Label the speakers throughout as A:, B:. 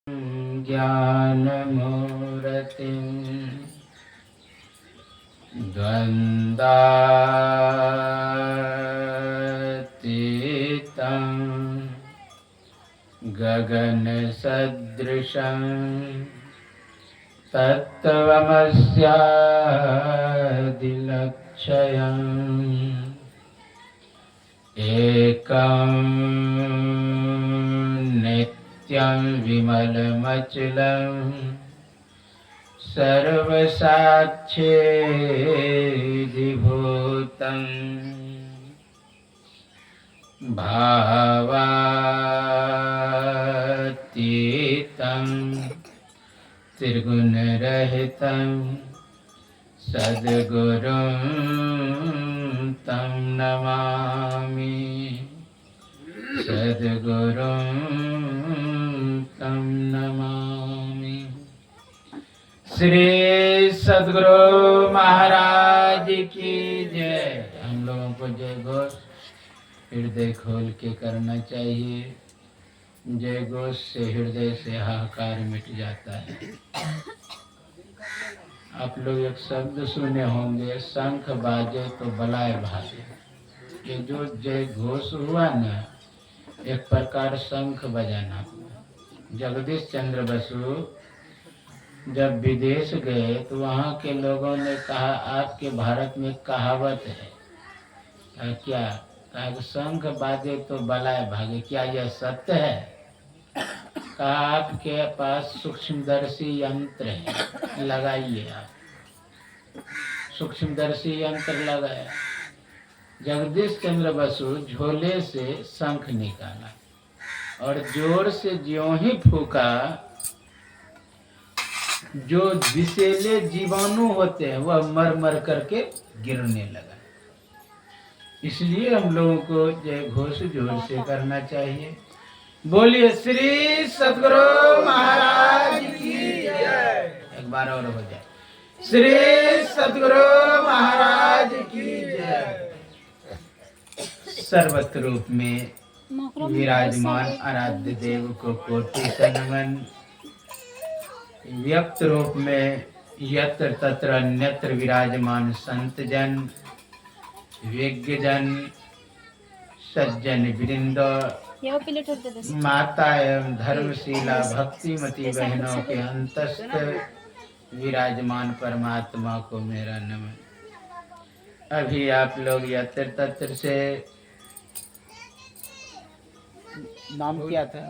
A: ज्ञानमूर्तिं द्वन्द्वातीतं गगनसदृशं तत्त्वमस्यादिलक्ष्यम् एकं नित्यं विमलमचलं सर्वसाक्षिभूतं भावातीतं त्रिगुणरहितं सद्गुरुं तं नमामि सद्गुरुं तं नमामि। श्री सद्गुरु महाराज की जय। हम लोगों को जय घोष हृदय खोल के करना चाहिए। जय घोष से हृदय से हाहाकार मिट जाता है। आप लोग एक शब्द सुने होंगे, शंख बाजे तो बलाए भागे। ये जो जय घोष हुआ ना, एक प्रकार शंख बजाना हुआ। जगदीश चंद्र बसु जब विदेश गए तो वहाँ के लोगों ने कहा, आपके भारत में कहावत है। क्या कहा? शंख बाजे तो बलाए भागे। क्या यह सत्य है? कहा, आपके पास सूक्ष्मदर्शी यंत्र है, लगाइए आप। सूक्ष्मदर्शी यंत्र लगाया। जगदीश चंद्र बसु झोले से शंख निकाला और जोर से ज्यों ही फूका, जो विषैले जीवाणु होते हैं वह मर मर करके गिरने लगा। इसलिए हम लोगों को जय घोष जोर से करना चाहिए। बोलिए श्री सद्गुरु महाराज की जय। एक बार और हो जाए। श्री सद्गुरु महाराज की जय। सर्वत्र रूप में विराजमान आराध्य देव को कोटि सनमन। व्यक्त रूप में यत्र तत्र अन्यत्र विराजमान संत जन, विज्ञ जन, सज्जन वृंद, माता एवं धर्मशीला भक्तिमती बहनों के अंतस्थ विराजमान परमात्मा को मेरा नमन। अभी आप लोग यत्र तत्र से, नाम क्या था?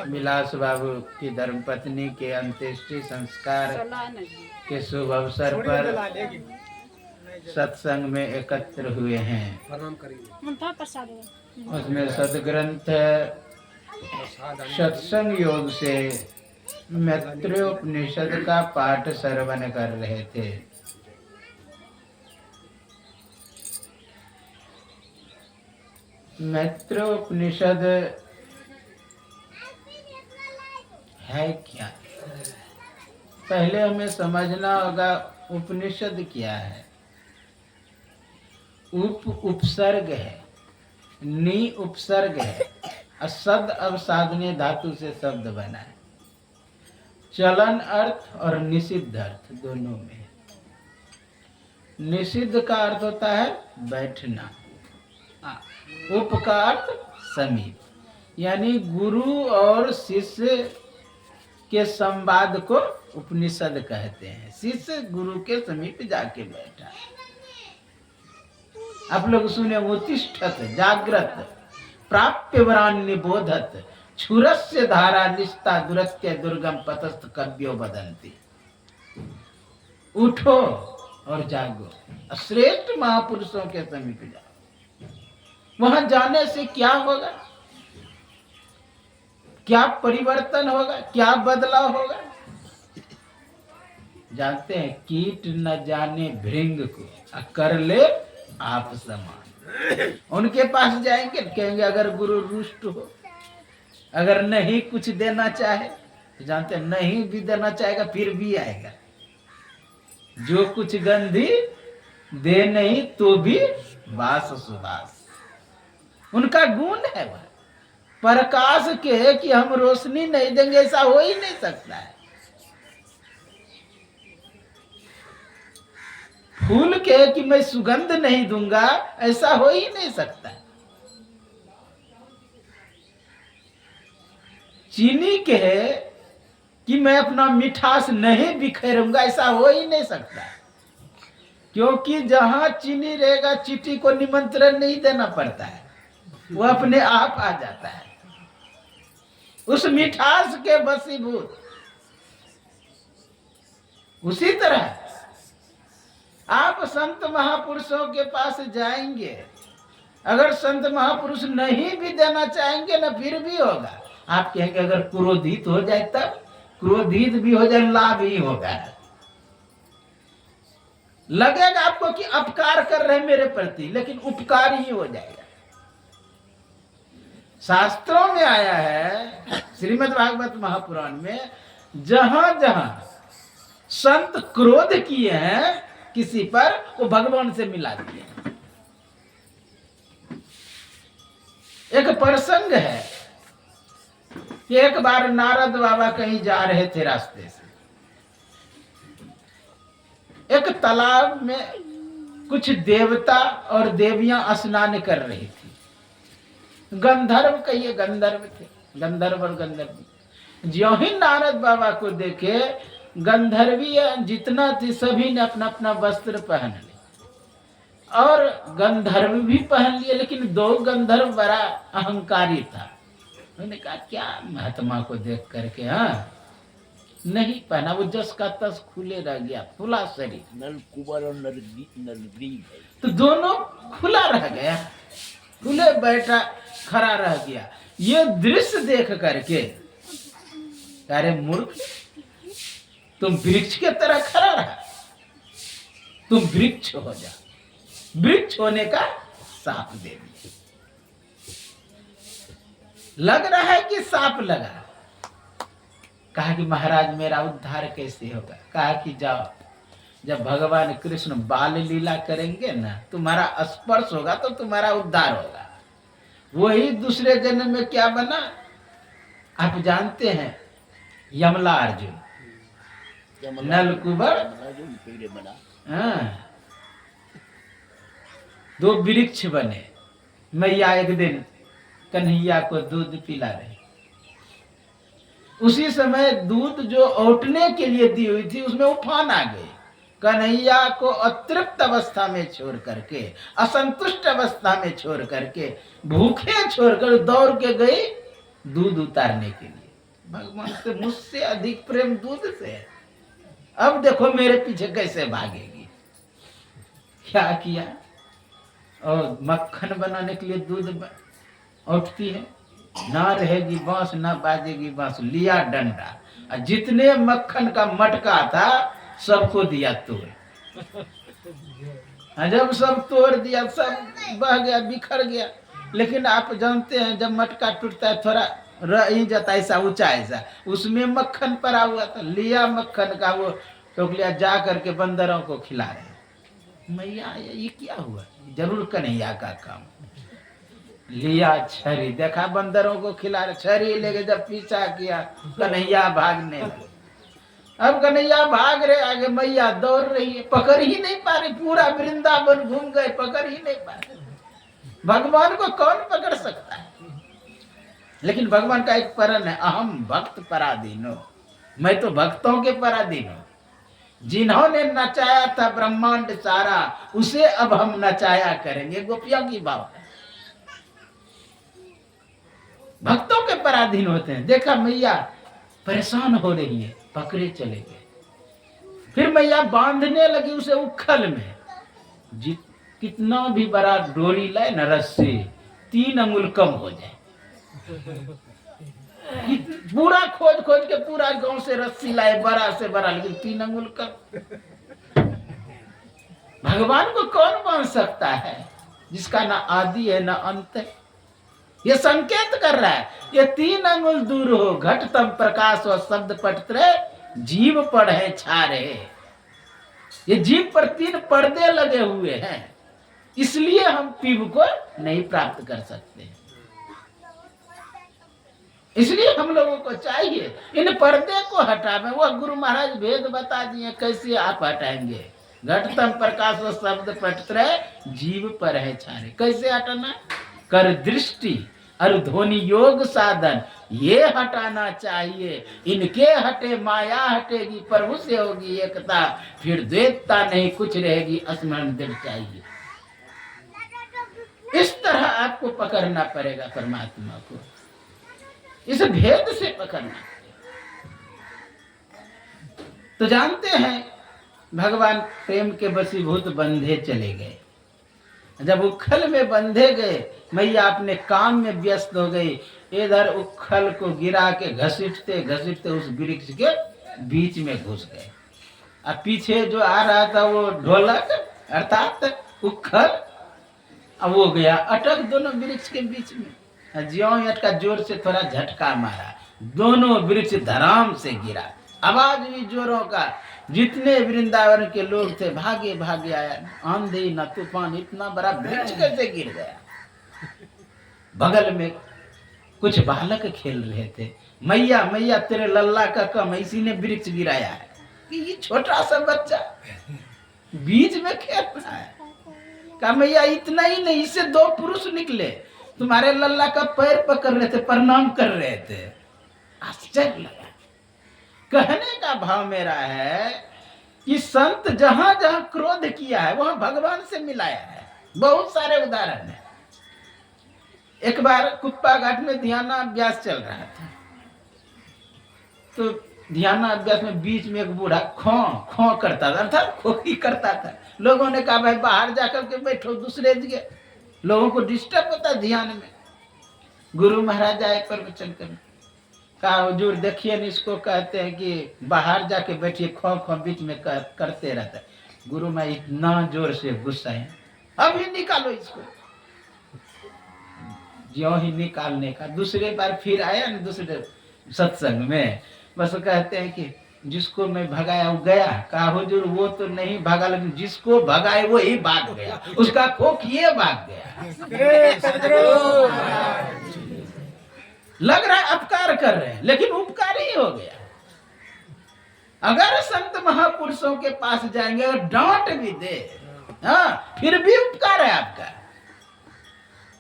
A: विलास बाबू की धर्मपत्नी के अंत्येष्टि संस्कार के शुभ अवसर पर सत्संग में एकत्र हुए हैं। उसमें सदग्रंथ सत्संग योग से मैत्रेयोपनिषद का पाठ श्रवण कर रहे थे। मैत्रेयोपनिषद है क्या? पहले हमें समझना होगा उपनिषद क्या है। उपसर्ग है, नी उपसर्ग है, असद अवसाधने धातु से शब्द बना है। चलन अर्थ और निषिद्ध अर्थ दोनों में। निषिद्ध का अर्थ होता है बैठना, उप का अर्थ समीप, यानी गुरु और शिष्य के संवाद को उपनिषद कहते हैं। शिष्य गुरु के समीप जाके बैठा। आप लोग सुने, उत्तिष्ठत जागृत प्राप्य वरान निबोधत क्षुरस्य धारा निष्ठा दुरत्य दुर्गम पतस्थ कव्यो बदंती। उठो और जागो, श्रेष्ठ महापुरुषों के समीप जाओ। वहां जाने से क्या होगा? क्या परिवर्तन होगा? क्या बदलाव होगा? जानते हैं, कीट न जाने भृंग को कर ले आप समान। उनके पास जाएंगे, कहेंगे अगर गुरु रुष्ट हो, अगर नहीं कुछ देना चाहे, तो जानते हैं नहीं भी देना चाहेगा फिर भी आएगा। जो कुछ गंधी दे नहीं तो भी वास सुवास, उनका गुण है वह। प्रकाश के कि हम रोशनी नहीं देंगे, ऐसा हो ही नहीं सकता है। फूल के कि मैं सुगंध नहीं दूंगा, ऐसा हो ही नहीं सकता है। चीनी के कि मैं अपना मिठास नहीं बिखेरूंगा, ऐसा हो ही नहीं सकता है। क्योंकि जहां चीनी रहेगा, चींटी को निमंत्रण नहीं देना पड़ता है, वो अपने आप आ जाता है उस मिठास के वशीभूत। उसी तरह आप संत महापुरुषों के पास जाएंगे, अगर संत महापुरुष नहीं भी देना चाहेंगे ना, फिर भी होगा। आप कहेंगे अगर क्रोधित हो जाए तब, क्रोधित भी हो जाए लाभ ही होगा। लगेगा आपको कि अपकार कर रहे हैं मेरे प्रति, लेकिन उपकार ही हो जाएगा। शास्त्रों में आया है, श्रीमद् भागवत महापुराण में, जहां जहां संत क्रोध किए हैं किसी पर, वो भगवान से मिला दिए। एक प्रसंग है कि एक बार नारद बाबा कहीं जा रहे थे रास्ते से, एक तालाब में कुछ देवता और देवियां स्नान कर रही थी। गंधर्व कहिए, गंधर्व थे, गंधर्व और गंधर्वी। ज्यों ही नारद बाबा को देखे, गंधर्वी जितना थी सभी ने अपना अपना वस्त्र पहन लिया और गंधर्व भी पहन लिए, लेकिन दो गंधर्व बड़ा अहंकारी था। उन्होंने कहा क्या महात्मा को देख करके नहीं पहना, वो जस का तस खुले रह गया, खुला शरीर।
B: नलकुबर और नलग्रीव
A: तो दोनों खुला रह गया, खुले बैठा खड़ा रह गया। ये दृश्य देख करके, अरे मूर्ख, तुम वृक्ष के तरह खड़ा रहा, तुम वृक्ष हो जा। वृक्ष होने का साप दे दिया। लग रहा है कि सांप लगा। कहा कि महाराज मेरा उद्धार कैसे होगा? कहा कि जाओ, जब भगवान कृष्ण बाल लीला करेंगे ना, तुम्हारा स्पर्श होगा तो तुम्हारा उद्धार होगा। वही दूसरे जन्म में क्या बना आप जानते हैं? यमला अर्जुन, नलकुबर
B: बना।
A: हाँ, दो वृक्ष बने। मैया एक दिन कन्हैया को दूध पिला रही, उसी समय दूध जो औटने के लिए दी हुई थी उसमें उफान आ गई। कन्हैया को अतृप्त अवस्था में छोड़ करके, असंतुष्ट अवस्था में छोड़ करके, भूखे छोड़कर दौड़ के गई दूध उतारने के लिए। भगवान से मुझसे अधिक प्रेम दूध से है, अब देखो मेरे पीछे कैसे भागेगी। क्या किया? और मक्खन बनाने के लिए दूध उठती है, ना रहेगी बांस ना बाजेगी बांस। लिया डंडा और जितने मक्खन का मटका था सबको दिया तोड़। जब सब तोड़ दिया, सब बह गया, बिखर गया। लेकिन आप जानते हैं जब मटका टूटता है थोड़ा रह ही जाता, ऐसा ऊंचा ऐसा, उसमें मक्खन पड़ा हुआ था। लिया मक्खन का वो टोकलिया, जा करके बंदरों को खिला रहे। मैया ये क्या हुआ? जरूर कन्हैया का काम। लिया छरी, देखा बंदरों को खिला रहे, छरी लेके जब पीछा किया, कन्हैया भागने लगे। अब कन्हैया भाग रहे आगे, मैया दौड़ रही है, पकड़ ही नहीं पा रही। पूरा वृंदावन घूम गए, पकड़ ही नहीं पा रहे। भगवान को कौन पकड़ सकता है? लेकिन भगवान का एक परण है, अहम भक्त पराधीनो, मैं तो भक्तों के पराधीन हूं। जिन्होंने नचाया था ब्रह्मांड सारा, उसे अब हम नचाया करेंगे। गोपियों की भाव भक्तों के पराधीन होते हैं। देखा मैया परेशान हो रही है, पकड़े चले गए। फिर मैया बांधने लगी उसे उखल में। कितना भी बड़ा डोरी लाए न, रस्सी 3 अंगुल कम हो जाए। पूरा खोज खोज के पूरा गांव से रस्सी लाए, बड़ा से बड़ा, लेकिन 3 अंगुल कम। भगवान को कौन बांध सकता है जिसका ना आदि है ना अंत है? ये संकेत कर रहा है, ये 3 अंगुल दूर हो, घट तम प्रकाश और शब्द पटत्रे जीव पढ़े छा रहे। ये जीव पर 3 पर्दे लगे हुए हैं, इसलिए हम पीव को नहीं प्राप्त कर सकते। इसलिए हम लोगों को चाहिए इन पर्दे को हटावे। वह गुरु महाराज भेद बता दिए कैसे आप हटाएंगे। घटतम प्रकाश व शब्द पटत्रय जीव पर है छारे। कैसे हटाना? कर दृष्टि और ध्वनि योग साधन ये हटाना चाहिए। इनके हटे माया हटेगी, प्रभु से होगी एकता, फिर द्वैतता नहीं कुछ रहेगी, स्मरण दृढ़ चाहिए। इस तरह आपको पकड़ना पड़ेगा परमात्मा को, इस भेद से पकड़ना। तो जानते हैं भगवान प्रेम के वशीभूत बंधे चले गए। जब उखल में बंधे गए, मैया अपने काम में व्यस्त हो गई। इधर उखल को गिरा के घसीटते घसीटते उस वृक्ष के बीच में घुस गए। अब पीछे जो आ रहा था वो ढोलक अर्थात उखल, अब वो गया अटक दोनों वृक्ष के बीच में। ज्यों अटका, जोर से थोड़ा झटका मारा, दोनों वृक्ष धराम से गिरा। आवाज हुई जोरों का। जितने वृंदावन के लोग थे भागे भागे आया। आंधी न तूफान, इतना बड़ा वृक्ष कैसे गिर गया? बगल में कुछ बालक खेल रहे थे। मैया मैया तेरे लल्ला का कम, इसी ने वृक्ष गिराया है। कि ये छोटा सा बच्चा बीच में खेल रहा है। कहा मैया इतना ही नहीं, इससे 2 पुरुष निकले, तुम्हारे लल्ला का पैर पकड़ रहे थे, प्रणाम कर रहे थे। आश्चर्य लगा। कहने का भाव मेरा है कि संत जहां जहां क्रोध किया है वहां भगवान से मिलाया है। बहुत सारे उदाहरण है। एक बार कुप्पा घाट में ध्यानाभ्यास चल रहा था, तो ध्यानाभ्यास में बीच में एक बूढ़ा खो खो करता था, अर्थात खोखी करता था। लोगों ने कहा भाई बाहर जाकर के बैठो, दूसरे जगह लोगों को डिस्टर्ब होता है ध्यान में। गुरु महाराज आए प्रवचन करने, कहा हुजूर देखिए न, इसको कहते हैं कि बाहर जाके बैठिए, खो खो बीच में करते रहता है। गुरु मैं इतना जोर से गुस्सा है, अभी निकालो इसको। ज्यों ही निकालने का, दूसरे बार फिर आया न दूसरे सत्संग में, बस कहते हैं कि जिसको मैं भगाया वो गया। कहा हुजूर वो तो नहीं भागा, लेकिन जिसको भगाए वो ही भाग गया, उसका खोख ये भाग गया। लग रहा है अपकार कर रहे हैं, लेकिन उपकार ही हो गया। अगर संत महापुरुषों के पास जाएंगे और डांट भी दे, हाँ, फिर भी उपकार है आपका।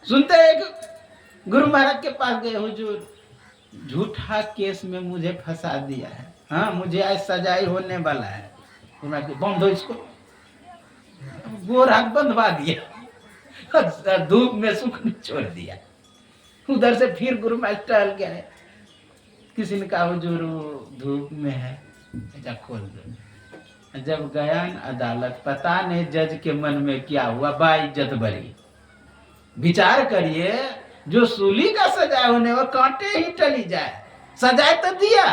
A: सुनते एक गुरु महाराज के पास गए, हुजूर झूठा केस में मुझे फंसा दिया है, हाँ मुझे आज सजाई होने वाला है। बंद हो इसको, गोर हाथ बंधवा दिया, धूप में सूखने छोड़ दिया। उधर से फिर गुरु महाराज टहल गए। किसी ने कहा हुजूर धूप में है, ऐसा खोल दो। जब गया न अदालत, पता नहीं जज के मन में क्या हुआ, बाइज्जत बरी। विचार करिए, जो सूली का सजा होने वो कांटे ही टली जाए, सजाए तो दिया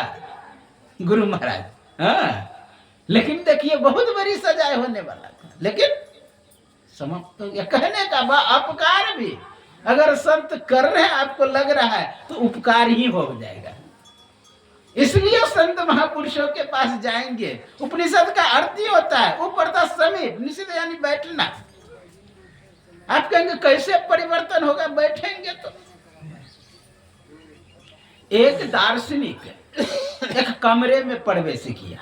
A: गुरु महाराज, हाँ, लेकिन देखिए बहुत बड़ी सजाए होने वाला था, लेकिन समाप्त हो गया। कहने का अपकार भी अगर संत कर रहे हैं, आपको लग रहा है तो उपकार ही हो जाएगा। इसलिए संत महापुरुषों के पास जाएंगे। उपनिषद का अर्थ ही होता है ऊपर समीप, निषेध यानी बैठना। आप कहेंगे कैसे परिवर्तन होगा? बैठेंगे तो। एक दार्शनिक एक कमरे में प्रवेश किया,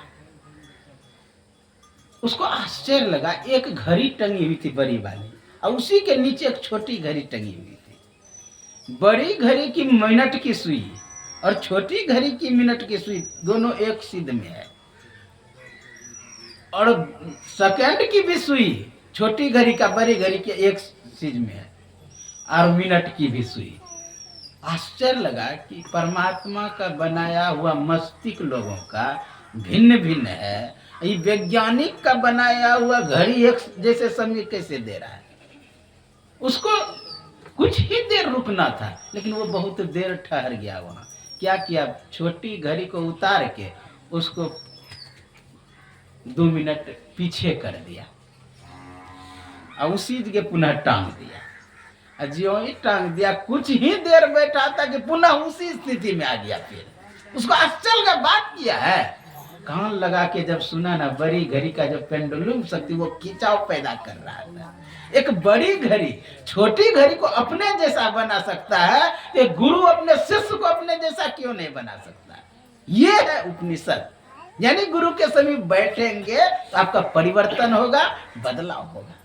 A: उसको आश्चर्य लगा। एक घड़ी टंगी हुई थी बड़ी वाली, और उसी के नीचे एक छोटी घड़ी टंगी हुई थी। बड़ी घड़ी की मिनट की सुई और छोटी घड़ी की मिनट की सुई दोनों एक सिद्ध में है, और सेकंड की भी सुई छोटी घड़ी का बड़ी घड़ी के एक चीज में है, और मिनट की भी सुई। आश्चर्य लगा कि परमात्मा का बनाया हुआ मस्तिष्क लोगों का भिन्न भिन्न है, ये वैज्ञानिक का बनाया हुआ घड़ी एक जैसे समय कैसे दे रहा है? उसको कुछ ही देर रुकना था, लेकिन वो बहुत देर ठहर गया वहां। क्या किया? छोटी घड़ी को उतार के उसको 2 मिनट पीछे कर दिया, और उसी जगह पुनः टांग दिया। ज्यों ही टांग दिया, कुछ ही देर बैठा था कि पुनः उसी स्थिति में आ गया। फिर उसको आश्चर्य का बात किया है, कान लगा के जब सुना ना, बड़ी घड़ी का जो पेंडुलम शक्ति वो खिंचाव पैदा कर रहा था। एक बड़ी घड़ी छोटी घड़ी को अपने जैसा बना सकता है, एक गुरु अपने शिष्य को अपने जैसा क्यों नहीं बना सकता? ये है उपनिषद। यानी गुरु के समीप बैठेंगे तो आपका परिवर्तन होगा, बदलाव होगा।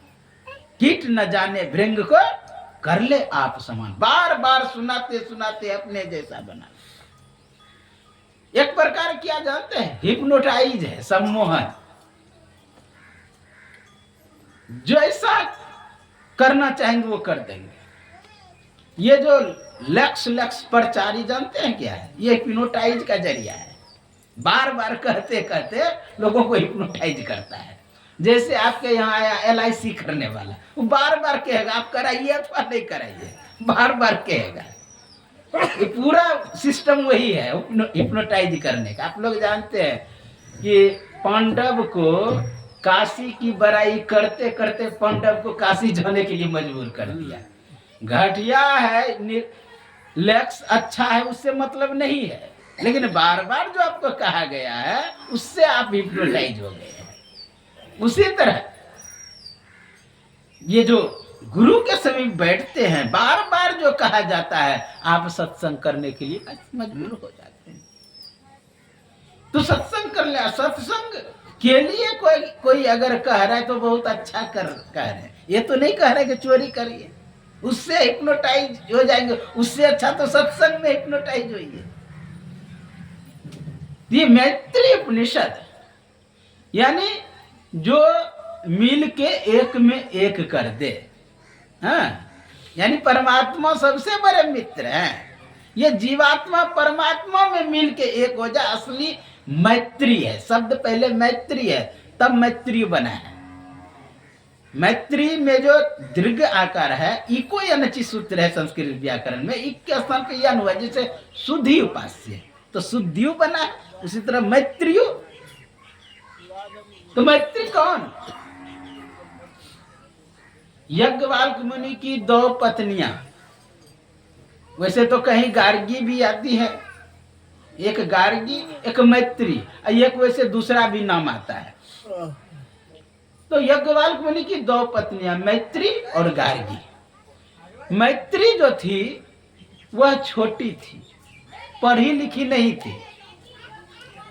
A: कीट न जाने भृंग को कर ले आप समान। बार बार सुनाते सुनाते अपने जैसा बना। एक प्रकार क्या जानते हैं? हिप्नोटाइज है, सम्मोहन। जैसा करना चाहेंगे वो कर देंगे। ये जो लक्ष्य प्रचारी जानते हैं क्या है? ये हिप्नोटाइज का जरिया है। बार बार कहते कहते लोगों को हिप्नोटाइज करता है। जैसे आपके यहाँ आया LIC करने वाला, वो बार बार कहेगा आप कराइए अथवा नहीं कराइए, बार बार कहेगा। ये पूरा सिस्टम वही है हिप्नोटाइज करने का। आप लोग जानते हैं कि पांडव को काशी की बड़ाई करते करते पांडव को काशी जाने के लिए मजबूर कर दिया। घटिया है, लक्ष्य अच्छा है, उससे मतलब नहीं है, लेकिन बार बार जो आपको कहा गया है उससे आप हिप्नोटाइज हो गए हैं। उसी तरह ये जो गुरु के समीप बैठते हैं, बार बार जो कहा जाता है, आप सत्संग करने के लिए मजबूर हो जाते हैं। तो सत्संग कर ले। सत्संग के लिए कोई अगर कह रहा है तो बहुत अच्छा कह रहे हैं। ये तो नहीं कह रहे कि चोरी करिए, उससे हिप्नोटाइज हो जाएंगे। उससे अच्छा तो सत्संग में हिप्नोटाइज होइए। ये मैत्री उपनिषद यानी जो मिल के एक में एक कर दे। हाँ, यानी परमात्मा सबसे बड़े मित्र हैं। ये जीवात्मा परमात्मा में मिल के एक हो जाए, असली मैत्री है। शब्द पहले मैत्री है, तब मैत्री बना है। मैत्री में जो दीर्घ आकार है, इको अनचि सूत्र है संस्कृत व्याकरण में। इक के स्थान पर यह हुआ, जैसे शुद्धि उपास्य तो शुद्धियो बना है, उसी तरह मैत्रियो। तो मैत्री कौन? यज्ञवाल्क मुनि की 2 पत्नियां। वैसे तो कहीं गार्गी भी आती है, एक गार्गी एक मैत्री, एक वैसे दूसरा भी नाम आता है। तो यज्ञवाल्क मुनि की 2 पत्नियां, मैत्री और गार्गी। मैत्री जो थी वह छोटी थी, पढ़ी लिखी नहीं थी,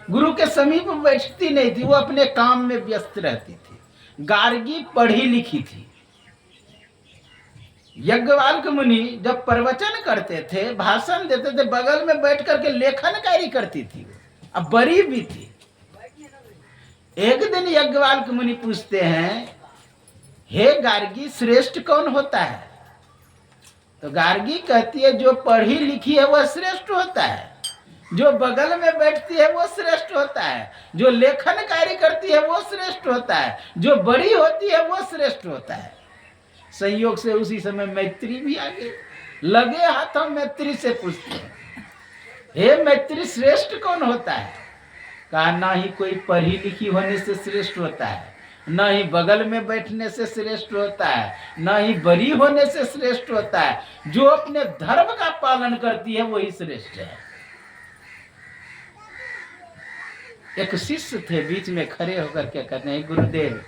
A: गुरु के समीप बैठती नहीं थी, वो अपने काम में व्यस्त रहती थी। गार्गी पढ़ी लिखी थी। यज्ञवाल्क मुनि जब प्रवचन करते थे, भाषण देते थे, बगल में बैठ करके लेखन कार्य करती थी। अब बड़ी भी थी। एक दिन यज्ञवाल्क मुनि पूछते हैं, हे गार्गी, श्रेष्ठ कौन होता है? तो गार्गी कहती है, जो पढ़ी लिखी है वह श्रेष्ठ होता है, जो बगल में बैठती है वो श्रेष्ठ होता है, जो लेखन कार्य करती है वो श्रेष्ठ होता है, जो बड़ी होती है वो श्रेष्ठ होता है। संयोग से उसी समय मैत्री भी आ गई। लगे हाथों मैत्री से पूछते हैं, हे मैत्री, श्रेष्ठ कौन होता है? कहा, ना ही कोई पढ़ी लिखी होने से श्रेष्ठ होता है, न ही बगल में बैठने से श्रेष्ठ होता है, न ही बड़ी होने से श्रेष्ठ होता है। जो अपने धर्म का पालन करती है वही श्रेष्ठ है। एक शिष्य थे, बीच में खड़े होकर के कहते हैं, गुरुदेव,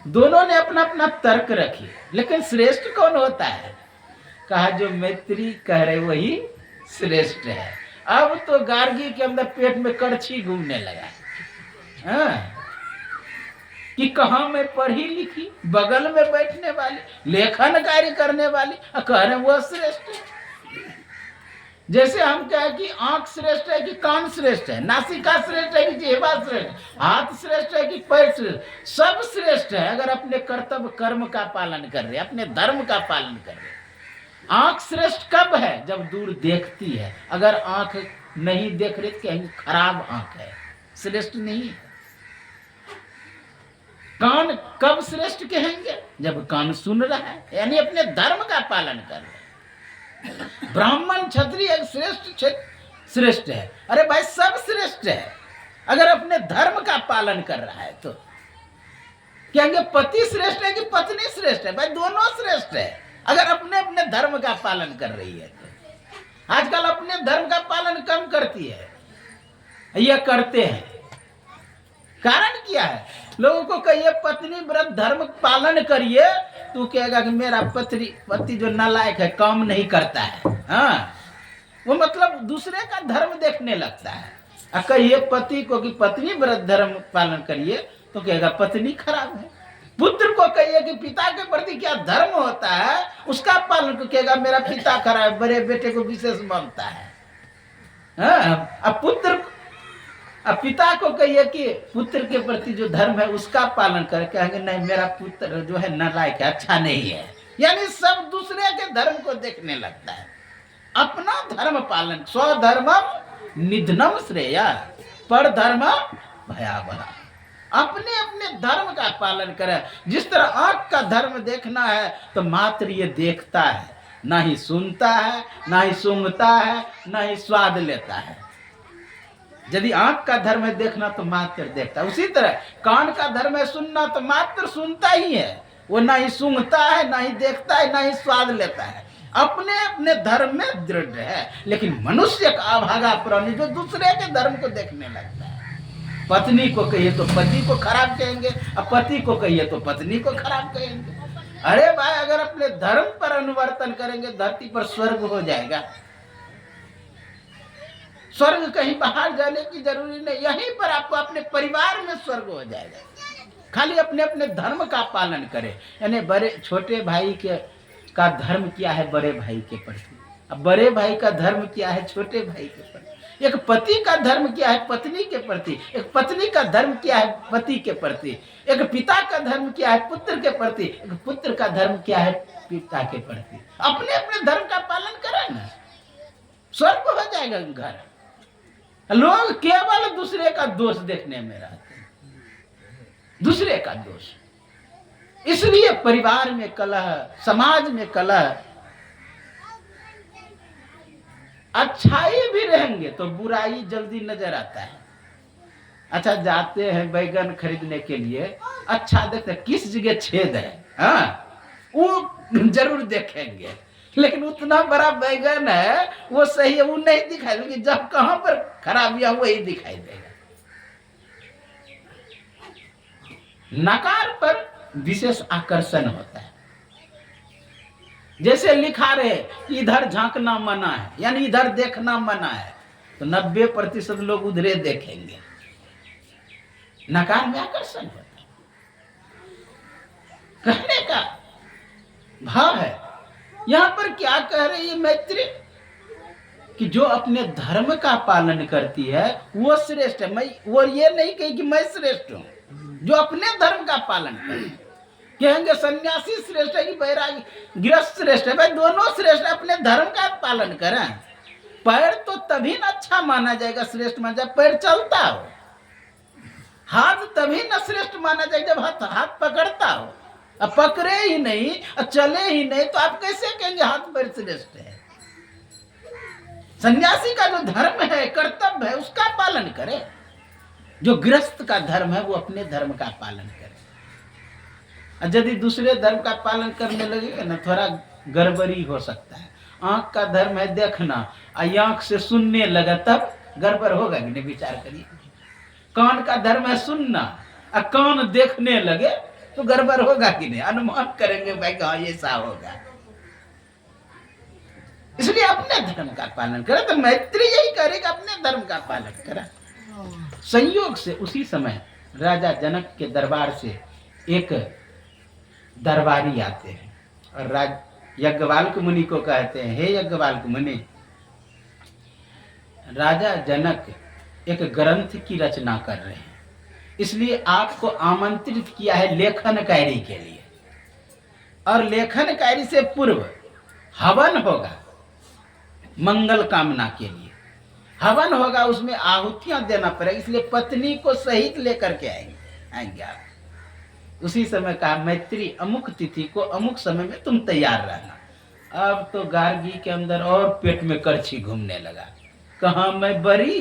A: दोनों ने अपना अपना तर्क रखी, लेकिन श्रेष्ठ कौन होता है? कहा, जो मैत्री कह रहे वही श्रेष्ठ है। अब तो गार्गी के अंदर पेट में कड़छी घूमने लगा। हाँ? कि कहा मैं पढ़ी लिखी, बगल में बैठने वाली, लेखन कार्य करने वाली, कह रहे वो श्रेष्ठ है। जैसे हम कहें कि आंख श्रेष्ठ है कि कान श्रेष्ठ है, नासिका श्रेष्ठ है कि जिह्वा श्रेष्ठ, हाथ श्रेष्ठ है कि पैर श्रेष्ठ, सब श्रेष्ठ है अगर अपने कर्तव्य कर्म का पालन कर रहे, अपने धर्म का पालन कर रहे। आंख श्रेष्ठ कब है? जब दूर देखती है। अगर आंख नहीं देख रही तो कहेंगे खराब आंख है, श्रेष्ठ नहीं। कान कब श्रेष्ठ कहेंगे? जब कान सुन रहा है, यानी अपने धर्म का पालन कर रहे। ब्राह्मण क्षत्रिय श्रेष्ठ है। अरे भाई, सब श्रेष्ठ है अगर अपने धर्म का पालन कर रहा है। तो कहेंगे पति श्रेष्ठ है कि पत्नी श्रेष्ठ है? भाई, दोनों श्रेष्ठ है अगर अपने अपने धर्म का पालन कर रही है। तो आजकल अपने धर्म का पालन कम करती है। ये करते हैं। कारण क्या है? लोगों को कहिए पत्नी व्रत धर्म पालन करिए, तो कहेगा कि मेरा पति जो नालायक है, काम नहीं करता है। हाँ, वो मतलब दूसरे का धर्म देखने लगता है। और कहिए पति को कि पत्नी व्रत धर्म पालन करिए, तो कहेगा पत्नी खराब है। पुत्र को कहिए कि पिता के प्रति क्या धर्म होता है, उसका पालन को कहेगा मेरा पिता खराब है, बड़े बेटे को विशेष मानता है। हाँ, अब पिता को कहिए कि पुत्र के प्रति जो धर्म है उसका पालन करे, कहेंगे नहीं मेरा पुत्र जो है नालायक है, अच्छा नहीं है। यानी सब दूसरे के धर्म को देखने लगता है, अपना धर्म पालन। स्वधर्मम निधनम श्रेय पर धर्म भयावह। अपने अपने धर्म का पालन करे। जिस तरह आंख का धर्म देखना है तो मात्र ये देखता है, ना ही सुनता है, ना ही सूंघता है, ना ही स्वाद लेता है। यदि आंख का धर्म है देखना तो मात्र देखता है, उसी तरह कान का धर्म है सुनना तो मात्र सुनता ही है, वो ना ही सूंघता है, ना ही देखता है, ना ही स्वाद लेता है। अपने अपने धर्म में दृढ़ है। लेकिन मनुष्य का अभागा प्राणी जो दूसरे के धर्म को देखने लगता है। पत्नी को कहिए तो पति को खराब कहेंगे, और पति को कहिए तो पत्नी को खराब कहेंगे। अरे भाई, अगर अपने धर्म पर अनुवर्तन करेंगे धरती पर स्वर्ग हो जाएगा। स्वर्ग कहीं बाहर जाने की जरूरी नहीं, यहीं पर आपको अपने परिवार में स्वर्ग हो जाएगा। खाली अपने अपने धर्म का पालन करें। यानी बड़े छोटे भाई का धर्म क्या है बड़े भाई के प्रति, अब बड़े भाई का धर्म क्या है छोटे भाई के प्रति, एक पति का धर्म क्या है पत्नी के प्रति, एक पत्नी का धर्म क्या है पति के प्रति, एक पिता का धर्म क्या है पुत्र के प्रति, एक पुत्र का धर्म क्या है पिता के प्रति। अपने अपने धर्म का पालन करें ना, स्वर्ग हो जाएगा घर। लोग केवल दूसरे का दोष देखने में रहते हैं, दूसरे का दोष। इसलिए परिवार में कलह, समाज में कलह। अच्छाई भी रहेंगे तो बुराई जल्दी नजर आता है। अच्छा, जाते हैं बैगन खरीदने के लिए, अच्छा देखते हैं किस जगह छेद है, हाँ वो जरूर देखेंगे। लेकिन उतना बड़ा बैगन है वो सही है वो नहीं दिखाई देगा, जब कहां पर खराबियां वही दिखाई देगा। नकार पर विशेष आकर्षण होता है। जैसे लिखा रहे इधर झांकना मना है, यानी इधर देखना मना है, तो 90% लोग उधरे देखेंगे। नकार में आकर्षण होता है। कहने का भाव है यहां पर क्या कह रही है मैत्री, कि जो अपने धर्म का पालन करती है वो श्रेष्ठ है। मैं वो ये नहीं कही कि मैं श्रेष्ठ हूं, जो अपने धर्म का पालन करे। कहेंगे सन्यासी श्रेष्ठ है कि बैरागी गृहस्थ श्रेष्ठ है? भाई दोनों श्रेष्ठ, अपने धर्म का पालन करें। पैर तो तभी न अच्छा माना जाएगा, श्रेष्ठ माना जाए पैर चलता हो। हाथ तभी न श्रेष्ठ माना जाएगा जब हाथ पकड़ता हो। अब पकड़े ही नहीं और चले ही नहीं तो आप कैसे कहेंगे हाथ पैर श्रेष्ठ है? सन्यासी का जो धर्म है, कर्तव्य है, उसका पालन करे। जो गृहस्थ का धर्म है वो अपने धर्म का पालन करे। यदि दूसरे धर्म का पालन करने लगेगा ना, थोड़ा गड़बड़ी हो सकता है। आंख का धर्म है देखना, और आंख से सुनने लगा तब गड़बड़ होगा कि नहीं, विचार करिए। कान का धर्म है सुनना, और कान देखने लगे तो गड़बड़ होगा कि नहीं, अनुमान करेंगे भाई हाँ ये सा होगा। इसलिए अपने धर्म का पालन करें। तो मैत्री यही करेगा, अपने धर्म का पालन करें। संयोग से उसी समय राजा जनक के दरबार से एक दरबारी आते हैं और यज्ञवाल्क मुनि को कहते हैं, हे यज्ञवाल्क मुनि, राजा जनक एक ग्रंथ की रचना कर रहे हैं, इसलिए आपको आमंत्रित किया है लेखन कार्य के लिए। और लेखन कार्य से पूर्व हवन होगा, मंगल कामना के लिए हवन होगा, उसमें आहुतियां देना पड़ेगा, इसलिए पत्नी को सहित लेकर के आएंगे आप। उसी समय कहा मैत्री अमुक तिथि को अमुक समय में तुम तैयार रहना। अब तो गार्गी के अंदर और पेट में करछी घूमने लगा। कहा मैं बड़ी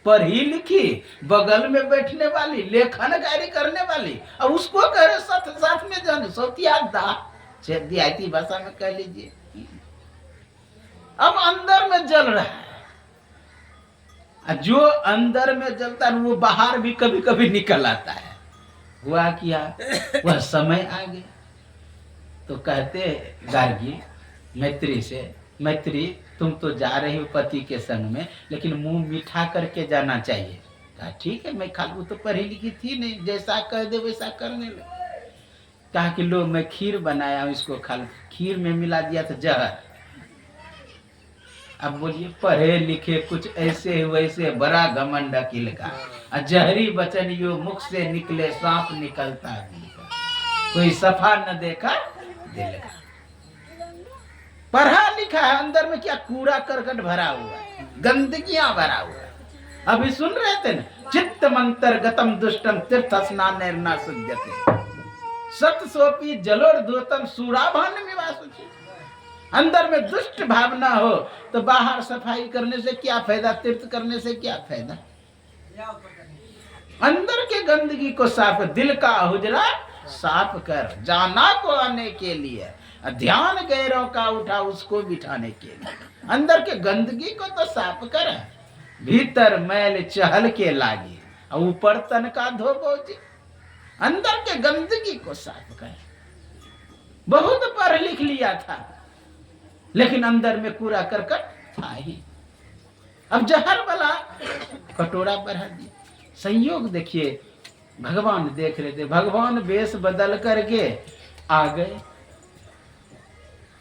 A: पढ़ी लिखी, बगल में बैठने वाली, लेखन कार्य करने वाली, अब उसको कह रहे साथ में जाने सौतिया देहाती भाषा में कह लीजिए। अब अंदर में जल रहा है। और जो अंदर में जलता है वो बाहर भी कभी कभी निकल आता है। हुआ क्या, वह समय आ गया। तो कहते गार्गी मैत्री से, मैत्री तुम तो जा रही हो पति के संग में, लेकिन मुंह मीठा करके जाना चाहिए। कहा ठीक है, मैं खा लूँ, तो पढ़ी लिखी थी नहीं, जैसा कह दे वैसा करने लगे। कहा कि लो मैं खीर बनाया हूँ, इसको खा लो। खीर में मिला दिया था जहर। अब बोलिए पढ़े लिखे कुछ ऐसे वैसे, बड़ा घमंड अकील का, जहरी वचन यो मुख से निकले सांप निकलता दिल का। कोई सफा न देखा दिल का। पढ़ा लिखा है, अंदर में क्या कूड़ा करकट भरा हुआ है, गंदगियां भरा हुआ है। अभी सुन रहे थे ना, चित्त मंतर गतम दुष्टम तीर्थ स्नान न सुध्यते सत सोपी जलोर्धूतम सूराभान निवासुचि। अंदर में दुष्ट भावना हो तो बाहर सफाई करने से क्या फायदा, तीर्थ करने से क्या फायदा। अंदर के गंदगी को साफ, दिल का हुजरा साफ कर, जाना को आने के लिए, ध्यान गैरों का उठा उसको बिठाने के लिए। अंदर के गंदगी को तो साफ कर, भीतर मैल चहल के लागी और ऊपर तन का धोबो जी। अंदर के गंदगी को साफ कर। बहुत पढ़ लिख लिया था, लेकिन अंदर में कूड़ा करकट था ही। अब जहर वाला कटोरा बढ़ा दिया। संयोग देखिए, भगवान देख रहे थे, भगवान वेश बदल करके आ गए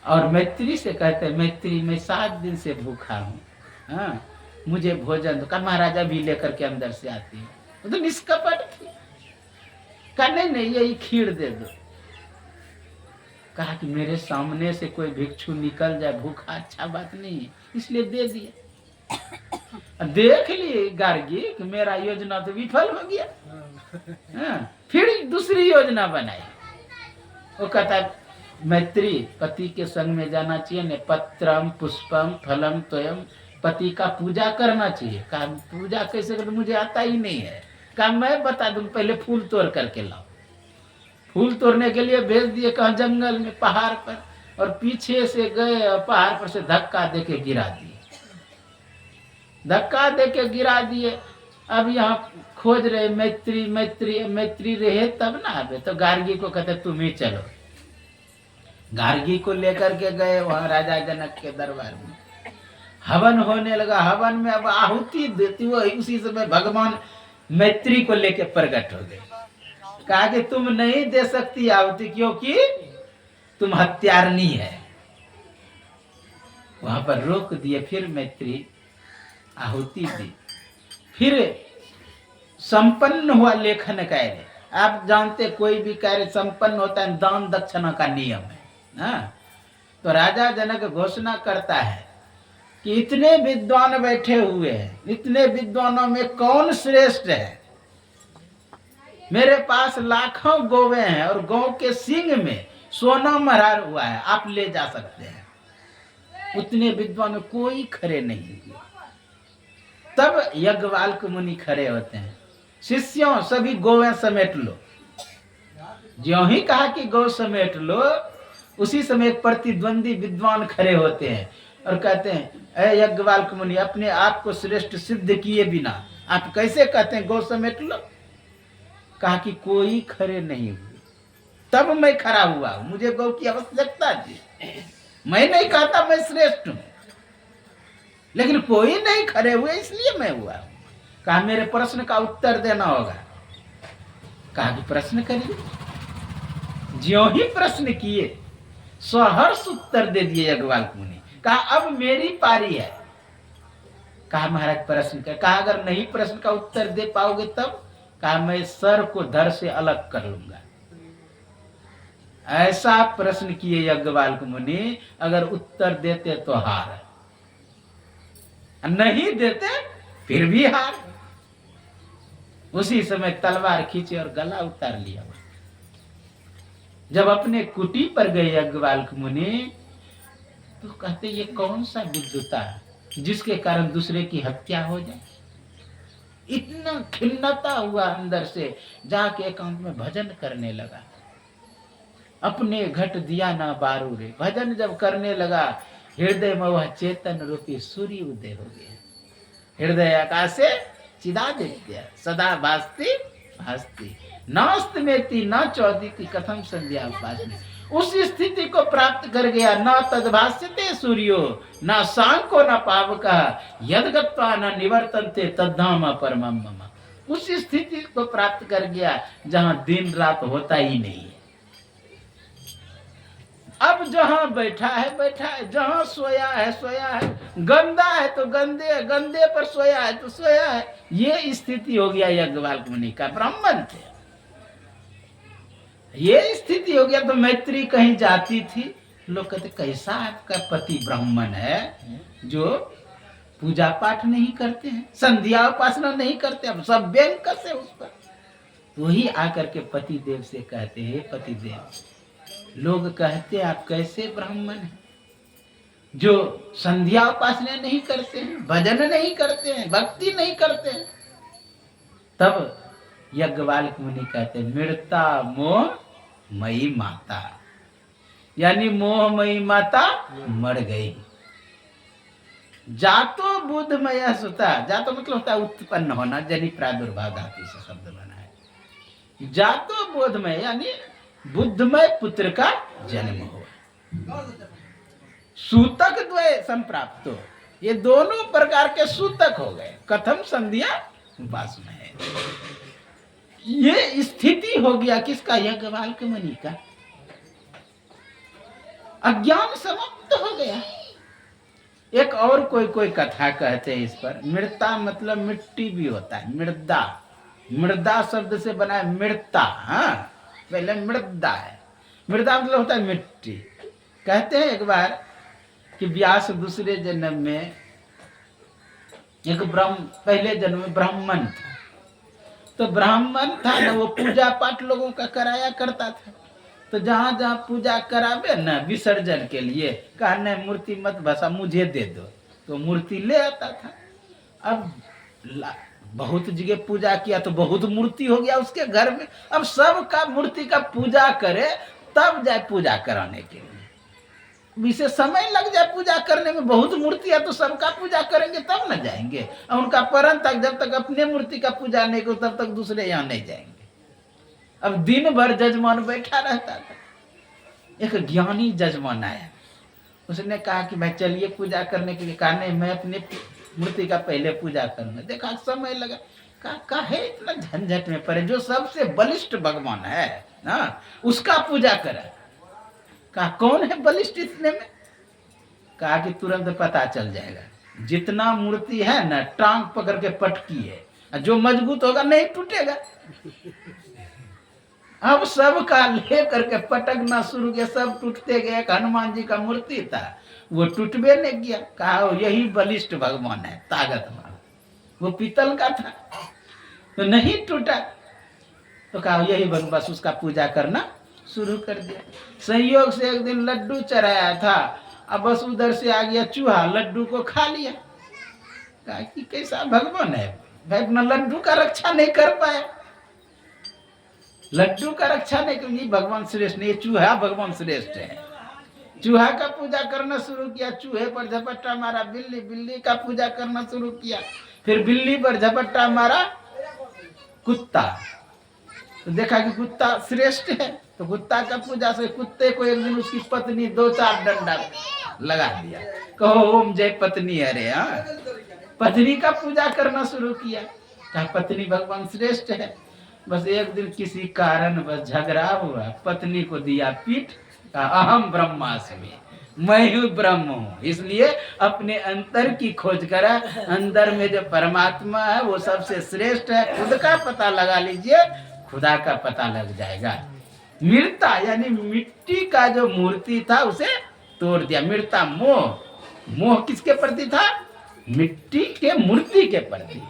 A: और मैत्री से कहते, मैत्री मैं 7 दिन से भूखा हूँ, हाँ मुझे भोजन दो। कहा महाराजा भी लेकर के अंदर से आती है। वो तो निष्कपट थी। कहा नहीं यही खीर दे दो। कहा कि मेरे सामने से कोई भिक्षु निकल जाए भूखा, अच्छा बात नहीं है, इसलिए दे दिया। देख लिए गार्गी कि मेरा योजना तो विफल हो गया। हाँ, फिर दूसरी योजना बनाई। वो कहता मैत्री पति के संग में जाना चाहिए न, पत्रम पुष्पम फलम त्वयम, पति का पूजा करना चाहिए। कहा पूजा कैसे कर, मुझे आता ही नहीं है। कहा मैं बता दूं, पहले फूल तोड़ करके लाओ। फूल तोड़ने के लिए भेज दिए कहाँ जंगल में, पहाड़ पर, और पीछे से गए और पहाड़ पर से धक्का देके गिरा दिए, धक्का देके गिरा दिए। अब यहाँ खोज रहे मैत्री मैत्री, मैत्री रहे तब ना आवे। तो गार्गी को कहते तुम ही चलो। गार्गी को लेकर के गए वहां राजा जनक के दरबार में। हवन होने लगा। हवन में अब आहुति देती हुई उसी समय भगवान मैत्री को लेकर प्रकट हो गए। कहा कि तुम नहीं दे सकती आहुति, क्योंकि तुम हत्यारनी है। वहां पर रोक दिए। फिर मैत्री आहुति दी। फिर संपन्न हुआ लेखन कार्य। आप जानते कोई भी कार्य संपन्न होता है, दान दक्षिणा का नियम है ना। तो राजा जनक घोषणा करता है कि इतने विद्वान बैठे हुए हैं, इतने विद्वानों में कौन श्रेष्ठ है। मेरे पास लाखों गौवे हैं और गौ के सींग में सोना मरा हुआ है, आप ले जा सकते हैं। उतने विद्वान में कोई खड़े नहीं हुए। तब यज्ञवाल्क मुनि खड़े होते हैं। शिष्यों सभी गौवें समेट लो। ज्यों ही कहा कि गौ समेट लो, उसी समय एक प्रतिद्वंदी विद्वान खड़े होते हैं और कहते हैं अरे यज्ञवाल्क मुनि, अपने आप को श्रेष्ठ सिद्ध किए बिना आप कैसे कहते हैं गौ समेट लो। कहा कि कोई खड़े नहीं हुए। तब मैं खड़ा हुआ, मुझे गौ की आवश्यकता थी। मैं नहीं कहता मैं श्रेष्ठ हूं, लेकिन कोई नहीं खड़े हुए इसलिए मैं हुआ। कहा मेरे प्रश्न का उत्तर देना होगा। कहा कि प्रश्न करिए। ज्यों ही प्रश्न किए सहर्ष उत्तर दे दिए यज्ञवाल्क मुनि। कहा अब मेरी पारी है। कहा महाराज प्रश्न कर। कहा अगर नहीं प्रश्न का उत्तर दे पाओगे तब। कहा मैं सर को धड़ से अलग कर लूंगा। ऐसा प्रश्न किए यज्ञवाल्क मुनि, अगर उत्तर देते तो हार, नहीं देते फिर भी हार। उसी समय तलवार खींचे और गला उतार लिया। जब अपने कुटी पर गए यज्ञवाल्क मुनि, तो कहते ये कौन सा विद्युता है जिसके कारण दूसरे की हत्या हो जाए। इतना खिन्नता हुआ अंदर से, जाके एकांत में भजन करने लगा। अपने घट दिया ना बारू रे। भजन जब करने लगा, हृदय में वह चेतन रूपी सूर्य उदय हो गया। हृदय आकाशे चिदादित्य सदा भास्ति भास्ति नास्तमेति न चौदिति कथम संध्या उपासने। उस स्थिति को प्राप्त कर गया, न तद्भास्यते सूर्यो न सांको न पावका यद्गत्वा न निवर्तन्ते तद्धाम परमं मम। उस स्थिति को प्राप्त कर गया जहां दिन रात होता ही नहीं है। अब जहां बैठा है, जहां सोया है, गंदा है तो गंदे पर सोया है तो सोया है। ये स्थिति हो गया याज्ञवल्क्य मुनि का। ब्राह्मण थे, ये स्थिति हो गया। तो मैत्री कहीं जाती थी, लोग कहते कैसा आपका पति ब्राह्मण है जो पूजा पाठ नहीं करते हैं, संध्या उपासना नहीं करते, अब सब व्यंग कसे उस पर। तो ही आकर के पति देव से कहते हैं, पति देव, लोग कहते आप कैसे ब्राह्मण हैं जो संध्या उपासना नहीं करते हैं, भजन नहीं करते हैं, भक्ति नहीं करते हैं। तब याज्ञवल्क्य मुनि कहते मृता मोह मई माता, यानी मोहमयी माता मर गई। जातो बुद्धमय सुता, जातो मतलब होता है उत्पन्न होना, जनि प्रादुर्भाव धातु से शब्द बना है। जातो बोधमय यानी बुद्धमय पुत्र का जन्म हुआ। सूतक द्वय संप्राप्तो, ये दोनों प्रकार के सूतक हो गए। कथम संध्या उपासना है। ये स्थिति हो गया किसका? याज्ञवल्क्य मुनि का। अज्ञान समाप्त हो गया। एक और कोई कथा कहते हैं इस पर। मृता मतलब मिट्टी भी होता है, मृदा, मृदा शब्द से बना है मृता। हाँ, पहले मृदा है, मृदा मतलब होता है मिट्टी। कहते हैं एक बार कि व्यास दूसरे जन्म में एक पहले जन्म में ब्राह्मण था। तो ब्राह्मण था ना, वो पूजा पाठ लोगों का कराया करता था। तो जहां जहां पूजा करावे ना विसर्जन के लिए, कहने मूर्ति मत बसा, मुझे दे दो, तो मूर्ति ले आता था। अब बहुत जगह पूजा किया तो बहुत मूर्ति हो गया उसके घर में। अब सबका मूर्ति का पूजा करे तब जाए पूजा कराने के लिए। इसे समय लग जाए पूजा करने में, बहुत मूर्ति है तो सबका पूजा करेंगे तब न जाएंगे। और उनका परन तक जब तक अपने मूर्ति का पूजा नहीं करो तब तक दूसरे यहाँ नहीं जाएंगे। अब दिन भर जजमान बैठा रहता था। एक ज्ञानी जजमान आया, उसने कहा कि भाई चलिए पूजा करने के लिए। कहा नहीं, मैं अपने मूर्ति का पहले पूजा करूंगा। देखा समय लगा, कहा इतना झंझट में पड़े, जो सबसे बलिष्ठ भगवान है ना उसका पूजा करे। कहा कौन है बलिष्ठ इतने में? कहा कि तुरंत पता चल जाएगा। जितना मूर्ति है ना टांग पकड़ के पटकी है, जो मजबूत होगा नहीं टूटेगा। अब सब का लेकर के पटकना शुरू किया, सब टूटते गए। एक हनुमान जी का मूर्ति था, वो टूटबे नहीं किया। कहा यही बलिष्ठ भगवान है, ताकतवर। वो पीतल का था तो नहीं टूटा। तो कहा यही भगवान, बस उसका पूजा करना शुरू कर दिया। संयोग से एक दिन लड्डू चढ़ाया था, अब बस उधर से आ गया चूहा, लड्डू को खा लिया। कहा कि कैसा भगवान है भाई, अपना लड्डू का रक्षा नहीं कर पाया। लड्डू का रक्षा नहीं कर, भगवान श्रेष्ठ नहीं, चूहा भगवान श्रेष्ठ है। चूहा का पूजा करना शुरू किया, चूहे पर झपट्टा मारा। बिल्ली का पूजा करना शुरू किया, फिर बिल्ली पर झपट्टा मारा कुत्ता। तो देखा कि कुत्ता श्रेष्ठ है, तो कुत्ता का पूजा से कुत्ते को एक दिन उसकी पत्नी 2-4 डंडा लगा दिया। कहो ओम जय पत्नी हरे। हाँ, पत्नी का पूजा करना शुरू किया। कहा पत्नी भगवान श्रेष्ठ है। बस एक दिन किसी कारण बस झगड़ा हुआ, पत्नी को दिया पीठ। अहम ब्रह्मास्मि, मैं हूँ ब्रह्म हूँ। इसलिए अपने अंतर की खोज करा, अंदर में जो परमात्मा है वो सबसे श्रेष्ठ है। खुद का पता लगा लीजिए, खुदा का पता लग जाएगा। मृता यानी मिट्टी का जो मूर्ति था उसे तोड़ दिया। मृता मोह, मोह किसके प्रति था? मिट्टी के मूर्ति के प्रति।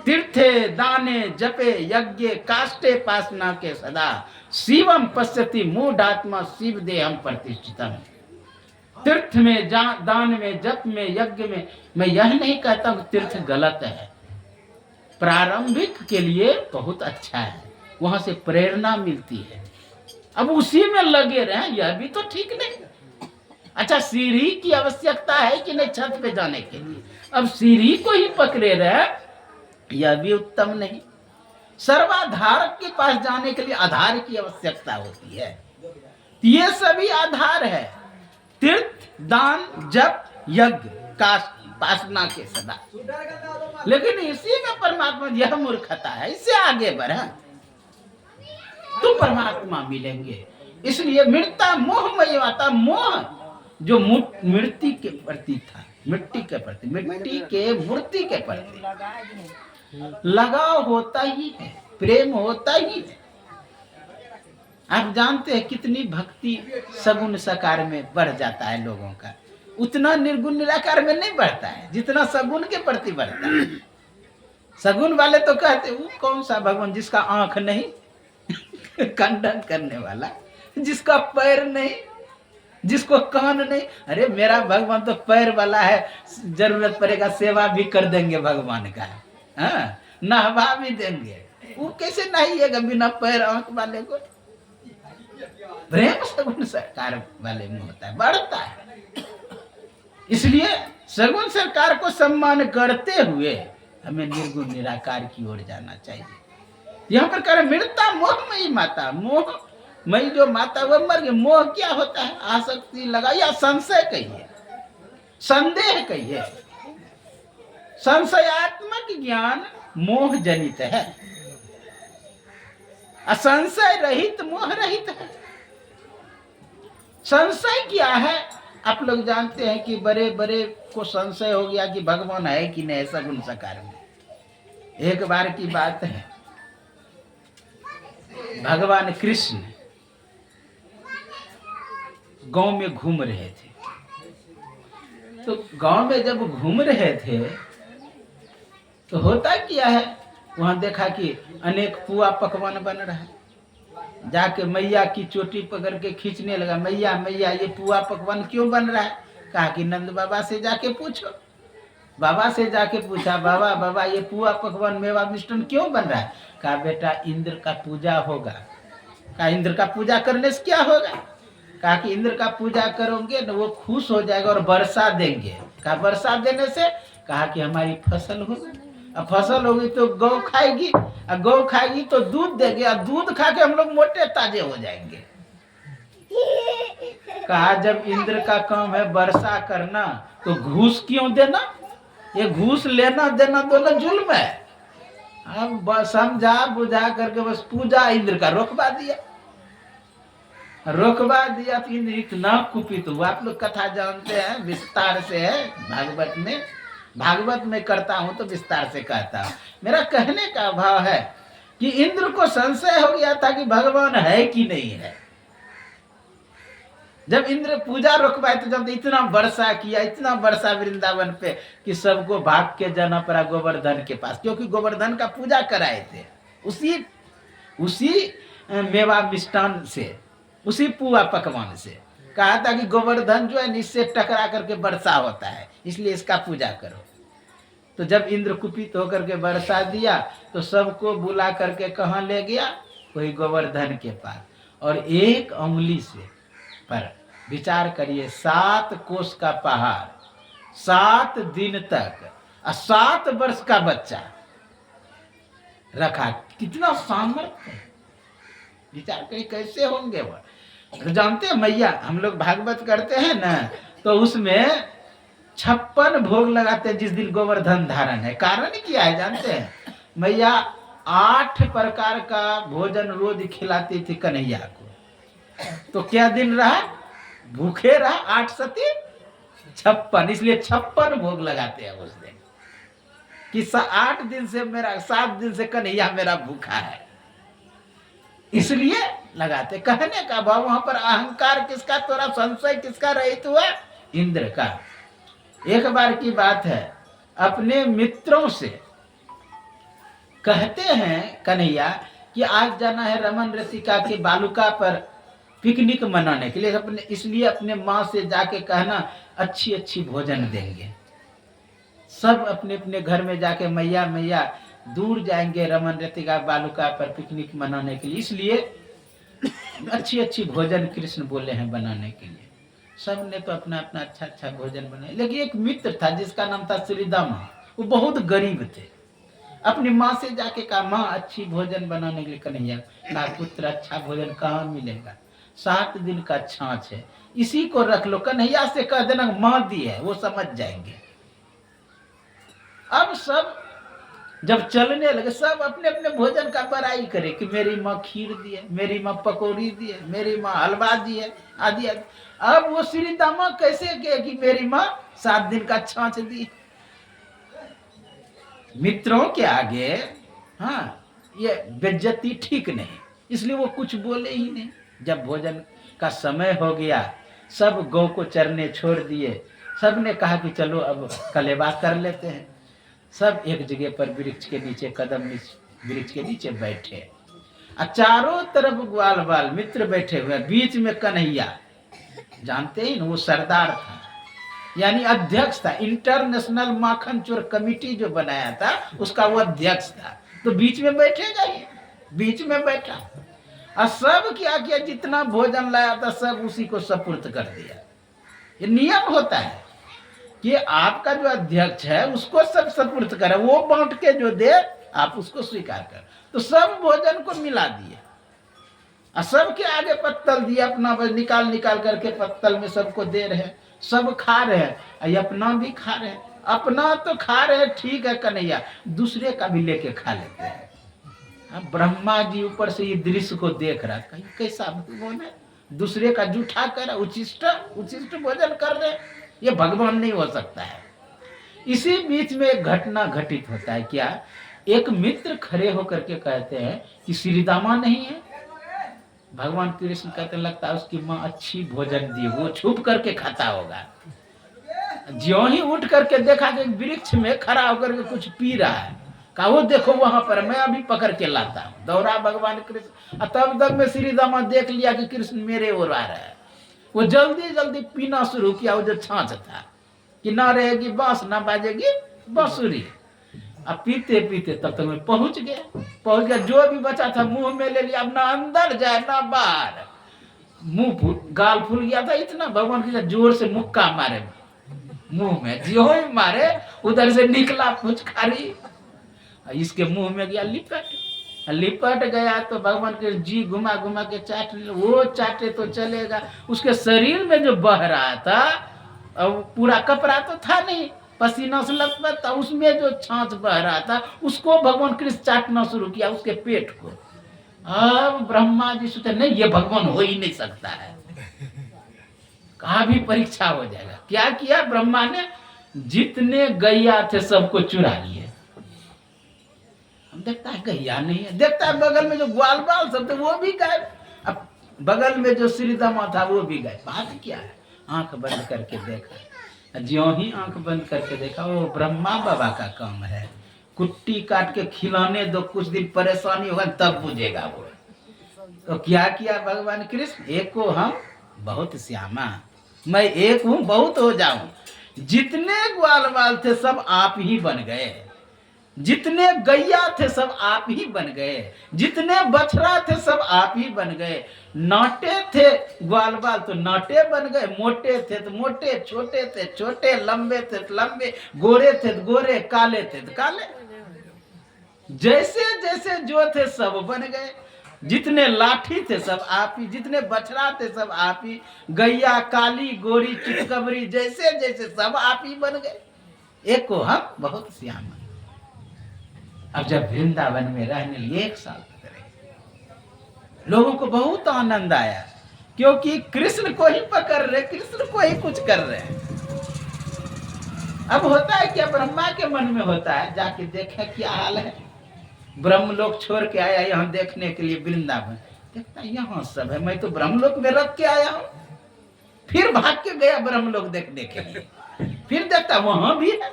A: तीर्थे दाने जपे यज्ञ काष्टे पासना के सदा शिवम पश्यति मूढ़ात्मा शिव देहम प्रतिष्ठितम। तीर्थ में, दान में, जप में, यज्ञ में, मैं यह नहीं कहता हूं तीर्थ गलत है। प्रारंभिक के लिए बहुत अच्छा है, वहां से प्रेरणा मिलती है। अब उसी में लगे रहे, यह भी तो ठीक नहीं। अच्छा, सीढ़ी की आवश्यकता है कि नहीं छत पे जाने के लिए? अब सीढ़ी को ही पकड़े रहे, यह भी उत्तम नहीं। सर्वाधारक के पास जाने के लिए आधार की आवश्यकता होती है। ये सभी आधार है, तीर्थ, दान, जप, यज्ञ, पासना के सदा। लेकिन इसी में परमात्मा, यह मूर्खता है, इससे आगे बढ़े तो परमात्मा मिलेंगे। इसलिए मिटता मोहमय माता, मोह जो मृत्यु के प्रति था, मिट्टी के प्रति, मिट्टी के मूर्ति के प्रति लगाव होता ही है, प्रेम होता ही है। आप जानते हैं कितनी भक्ति सगुण साकार में बढ़ जाता है लोगों का, उतना निर्गुण निराकार में नहीं बढ़ता है जितना सगुण के प्रति बढ़ता है। सगुण वाले तो कहते वो कौन सा भगवान जिसका आंख नहीं खंडन करने वाला, जिसका पैर नहीं, जिसको कान नहीं। अरे मेरा भगवान तो पैर वाला है, जरूरत पड़ेगा सेवा भी कर देंगे भगवान का, हाँ, नहवा भी देंगे। वो कैसे नहाइएगा बिना पैर आंख वाले को? प्रेम सगुण सरकार वाले में होता है, बढ़ता है। इसलिए सगुण सरकार को सम्मान करते हुए हमें निर्गुण निराकार की ओर जाना चाहिए। यहाँ पर कह रहे मृता मोहमयी माता, मोह मई जो माता वह मर गई। मोह क्या होता है? आसक्ति लगा या संशय कहिए, संदेह कहिए। संशयात्मक ज्ञान मोह जनित है, असंशय रहित मोह रहित है। संशय क्या है? आप लोग जानते हैं कि बड़े बड़े को संशय हो गया कि भगवान है कि नहीं सगुण साकार में। एक बार की बात है, भगवान कृष्ण गांव में घूम रहे थे। तो गांव में जब घूम रहे थे तो होता क्या है, वहां देखा कि अनेक पुआ पकवान बन रहा है। जाके मैया की चोटी पकड़ के खींचने लगा, मैया मैया ये पुआ पकवान क्यों बन रहा है? कहा कि नंद बाबा से जाके पूछो। बाबा से जाके पूछा, बाबा बाबा ये पुआ पकवान मेवा मिष्टन क्यों बन रहा है? कहा बेटा इंद्र का पूजा होगा। कहा इंद्र का पूजा करने से क्या होगा? कहा कि इंद्र का पूजा करोगे ना वो खुश हो जाएगा और वर्षा देंगे। कहा वर्षा देने से? कहा कि हमारी फसल होगी, अब फसल होगी तो गौ खाएगी, और गौ खाएगी तो दूध देगी, और दूध खा के हम लोग मोटे ताजे हो जाएंगे। कहा जब इंद्र का काम है वर्षा करना तो घूस क्यों देना? ये घूस लेना देना दोनों जुल्म है। अब समझा बुझा करके बस पूजा इंद्र का रोकवा दिया। तो इंद्र इतना कुपित हुआ। आप लोग कथा जानते हैं, विस्तार से है भागवत में करता हूं तो विस्तार से कहता हूं। मेरा कहने का भाव है कि इंद्र को संशय हो गया था कि भगवान है कि नहीं है। जब इंद्र पूजा रोकवाए तो जब इतना वर्षा किया, इतना वर्षा वृंदावन पे कि सबको भाग के जाना पड़ा गोवर्धन के पास, क्योंकि गोवर्धन का पूजा कराए थे उसी मेवा मिष्टान से, उसी पुआ पकवान से। कहा था कि गोवर्धन जो है इससे टकरा करके वर्षा होता है, इसलिए इसका पूजा करो। तो जब इंद्र कुपित होकर के वर्षा दिया तो सबको बुला करके कहाँ ले गया? वही गोवर्धन के पास। और एक उंगली से पर विचार करिए, 7 कोस का पहाड़, 7 दिन तक, 7 वर्ष का बच्चा रखा। कितना सामर्थ्य है, विचार करिए कैसे होंगे वह। तो जानते हैं मैया, हम लोग भागवत करते हैं ना, तो उसमें 56 भोग लगाते हैं जिस दिन गोवर्धन धारण है। कारण क्या है जानते हैं? मैया 8 प्रकार का भोजन रोज खिलाती थी कन्हैया को। तो क्या दिन रहा? भूखे रहा 8 सती 56, इसलिए 56 भोग लगाते हैं उस दिन कि 8 दिन से मेरा, 7 दिन से कन्हैया मेरा भूखा है, इसलिए लगाते। कहने का भाव वहां पर अहंकार किसका, थोड़ा संशय किसका रहित हुआ? इंद्र का। एक बार की बात है, अपने मित्रों से कहते हैं कन्हैया कि आज जाना है रमन रसिका के बालुका पर पिकनिक मनाने के लिए, इसलिए अपने माँ से जाके कहना अच्छी अच्छी भोजन देंगे। सब अपने अपने घर में जाके मैया मैया दूर जाएंगे रमन रसिका बालुका पर पिकनिक मनाने के लिए, इसलिए अच्छी अच्छी भोजन कृष्ण बोले हैं बनाने के लिए। सब ने तो अपना अपना अच्छा अच्छा भोजन बनाया, लेकिन एक मित्र था जिसका नाम था श्रीदामा। वो बहुत गरीब थे। अपनी माँ से जाके कहा, माँ अच्छी भोजन बनाने के लिए कन्हैया। कहा, पुत्र अच्छा भोजन कहाँ मिलेगा, 7 दिन का छाछ है, इसी को रख लो, कन्हैया से कह देना माँ दी है, वो समझ जाएंगे। अब सब जब चलने लगे, सब अपने अपने भोजन का बड़ाई करे कि मेरी माँ खीर दी है, मेरी माँ पकौड़ी दी है, मेरी माँ हलवा दी है, आदि आदि। अब वो श्रीदामा कैसे कहे कि मेरी माँ 7 दिन का छाछ दी। मित्रों के आगे हाँ ये बेइज्जती ठीक नहीं, इसलिए वो कुछ बोले ही नहीं। जब भोजन का समय हो गया, सब गौ को चरने छोड़ दिए, सब ने कहा कि चलो अब कलेवा कर लेते हैं। सब एक जगह पर वृक्ष के नीचे, कदम वृक्ष के नीचे बैठे, और चारों तरफ ग्वाल बाल मित्र बैठे हुए, बीच में कन्हैया। जानते ही ना, वो सरदार था, यानी अध्यक्ष था। इंटरनेशनल माखन चोर कमेटी जो बनाया था उसका वो अध्यक्ष था, तो बीच में बैठेगा ये, बीच में बैठा। और सब क्या किया, जितना भोजन लाया था सब उसी को सपुर्द कर दिया। ये नियम होता है कि आपका जो अध्यक्ष है उसको सब सपुर्द करे, वो बांट के जो दे आप उसको स्वीकार कर। तो सब भोजन को मिला दिए और सबके आगे पत्तल दिए, अपना निकाल निकाल करके पत्तल में सबको दे रहे, सब खा रहे हैं, अपना भी खा रहे हैं। अपना तो खा रहे हैं, ठीक है कन्हैया, दूसरे का भी लेके खा लेते हैं। ब्रह्मा जी ऊपर से ये दृश्य को देख रहा, कहीं कैसा भगवान है, दूसरे का जूठा कर उचिष्ट उचिष्ट भोजन कर रहे, ये भगवान नहीं हो सकता है। इसी बीच में एक घटना घटित होता है। क्या, एक मित्र खड़े होकर के कहते हैं कि श्रीदामा नहीं है। भगवान कृष्ण कहते, लगता है उसकी माँ अच्छी भोजन दी, वो छुप करके खाता होगा। ज्यों ही उठ करके देखा कि वृक्ष में खड़ा होकर के कुछ पी रहा है, कहा वो देखो वहां पर, मैं अभी पकड़ के लाता हूँ। दौड़ा भगवान कृष्ण, तब तक में श्रीदामा देख लिया कि कृष्ण मेरे ओर आ रहा है। वो जल्दी जल्दी पीना शुरू किया, वो जो छाछ था कि ना रहेगी बांस, ना बाजेगी बांसुरी। अब पीते पीते तब तक मैं पहुंच गया, जो भी बचा था मुंह में ले लिया, अब ना अंदर जाए ना बाहर। मुंह गाल फूल गया था इतना, भगवान कृष्ण जोर से मुक्का मारे मुंह में, जो ही मारे उधर से निकला फुचकारी, इसके मुंह में गया लिपट गया। तो भगवान के जी घुमा घुमा के चाट, वो चाटे तो चलेगा, उसके शरीर में जो बह रहा था, अब पूरा कपड़ा तो था नहीं, पसीना से लथपथ था, उसमें जो छाछ बह रहा था उसको भगवान कृष्ण चाटना शुरू किया, उसके पेट को। अब ब्रह्मा जी सोचे नहीं, ये भगवान हो ही नहीं सकता है, कहा भी परीक्षा हो जाएगा। क्या किया ब्रह्मा ने, जितने गैया थे सबको चुरा लिए। हम देखता है गैया नहीं है, देखता है बगल में जो ग्वाल बाल सब थे वो भी गायब, अब बगल में जो श्रीदामा था वो भी गायब। बात क्या है, आंख बंद करके देखा, ज्यों ही आंख बंद करके देखा, वो ब्रह्मा बाबा का काम है, कुट्टी काट के खिलाने दो, कुछ दिन परेशानी होगा तब बुझेगा वो। तो क्या किया भगवान कृष्ण, एक को हम बहुत श्यामा, मैं एक हूं बहुत हो जाऊं। जितने ग्वाल बाल थे सब आप ही बन गए, जितने गैया थे सब आप ही बन गए, जितने बछड़ा थे सब आप ही बन गए। नाटे थे ग्वाल बाल तो नाटे बन गए, मोटे थे तो मोटे, छोटे थे छोटे, लंबे थे तो लंबे, गोरे थे तो गोरे, काले थे तो काले, जैसे जैसे जो थे सब बन गए। जितने लाठी थे सब आप ही, जितने बछड़ा थे सब आप ही, गैया काली गोरी चितकबरी जैसे जैसे सब आप ही बन गए, एक को हम बहुत श्यामा। अब जब वृंदावन में रहने लिए 1 साल तक रहे, लोगों को बहुत आनंद आया, क्योंकि कृष्ण को ही पकड़ रहे, कृष्ण को ही कुछ कर रहे हैं। अब होता है क्या, ब्रह्मा के मन में होता है जाके देखे क्या हाल है। ब्रह्मलोक छोड़ के आया यहाँ देखने के लिए वृंदावन, देखता यहाँ सब है, मैं तो ब्रह्मलोक में रख के आया हूँ। फिर भाग के गया ब्रह्मलोक देखने के लिए, फिर देखता वहां भी है,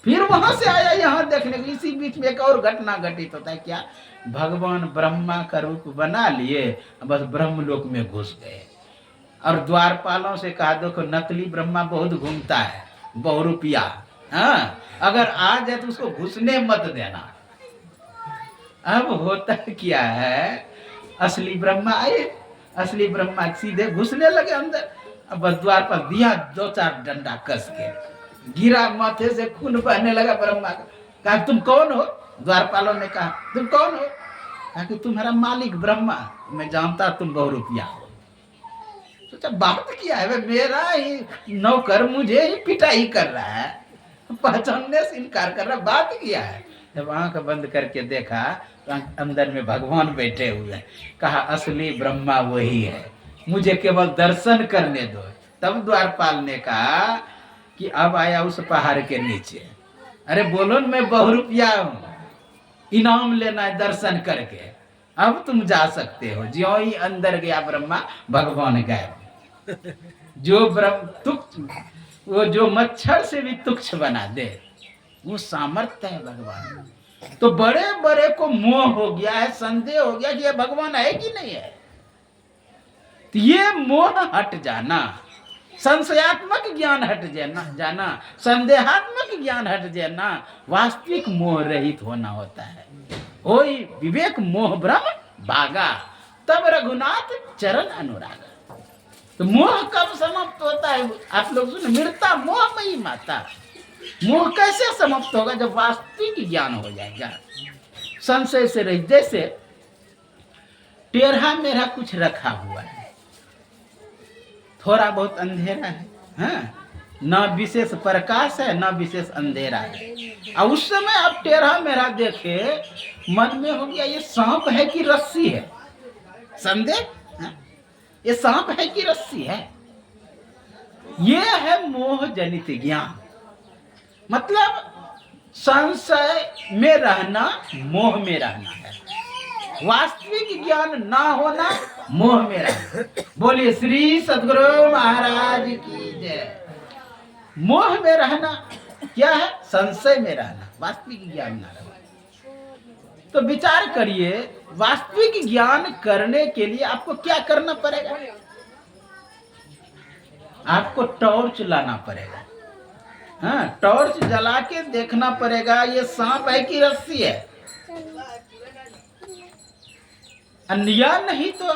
A: फिर वहां से आया यहाँ देखने के। इसी बीच में एक और घटना घटित होता है। क्या, भगवान ब्रह्मा का रूप बना लिए, बस ब्रह्मलोक में घुस गए और द्वारपालों से कहा देखो नकली ब्रह्मा बहुत घूमता है, बहुरूपिया, हाँ अगर आ जाए तो उसको घुसने मत देना। अब होता क्या है, असली ब्रह्मा आए, असली ब्रह्मा सीधे घुसने लगे अंदर। अब बस द्वार पर दिया 2-4 डंडा कस के, गिरा, माथे से खून बहने लगा ब्रह्मा का। कहा तुम कौन हो? द्वारपालों ने कहा तुम कौन हो? कहा कि तुम्हारा मालिक ब्रह्मा, मैं जानता तुम बहुरूपिया हो। सोचा बात क्या है, मेरा ही नौकर मुझे ही पिटाई कर रहा है, पहचानने से इनकार कर रहा, बात क्या है? जब आंख बंद करके देखा तो अंदर में भगवान बैठे हुए हैं। कहा असली ब्रह्मा वही है, मुझे केवल दर्शन करने दो। तब द्वारपाल ने कहा कि अब आया उस पहाड़ के नीचे, अरे बोलो न मैं बहुरूपिया हूँ, इनाम लेना है दर्शन करके, अब तुम जा सकते हो। ज्यों ही अंदर गया ब्रह्मा, भगवान गायब। जो ब्रह्म तुक्ष, वो जो मच्छर से भी तुच्छ बना दे, वो सामर्थ्य है भगवान। तो बड़े बड़े को मोह हो गया है, संदेह हो गया कि ये भगवान है कि नहीं है। तो ये मोह हट जाना, संशयात्मक ज्ञान हट जाना, संदेहात्मक ज्ञान हट जाना, वास्तविक मोह रहित होना होता है। होई विवेक मोह ब्रह्म भागा, तब रघुनाथ चरण अनुरागा। तो मोह कब समाप्त होता है? आप लोग सुन, मृता मोहमयी माता। मोह कैसे समाप्त होगा? जब वास्तविक ज्ञान हो जाएगा, संशय से रहित। जैसे टेढ़ा मेढ़ा कुछ रखा हुआ है, थोड़ा बहुत अंधेरा है, हाँ? न विशेष प्रकाश है न विशेष अंधेरा है। और उस समय आप टेढ़ा मेढ़ा देखे, मन में हो गया ये सांप है कि रस्सी है, संदेह, हाँ? ये सांप है कि रस्सी है। ये है मोह जनित ज्ञान। मतलब संशय में रहना मोह में रहना है, वास्तविक ज्ञान ना होना मोह में रहना। बोलिए श्री सद्गुरु महाराज की जय। मोह में रहना क्या है? संशय में रहना, वास्तविक ज्ञान ना रहना। तो विचार करिए, वास्तविक ज्ञान करने के लिए आपको क्या करना पड़ेगा? आपको टॉर्च लाना पड़ेगा, हाँ? टॉर्च जला के देखना पड़ेगा ये सांप है कि रस्सी है। या नहीं तो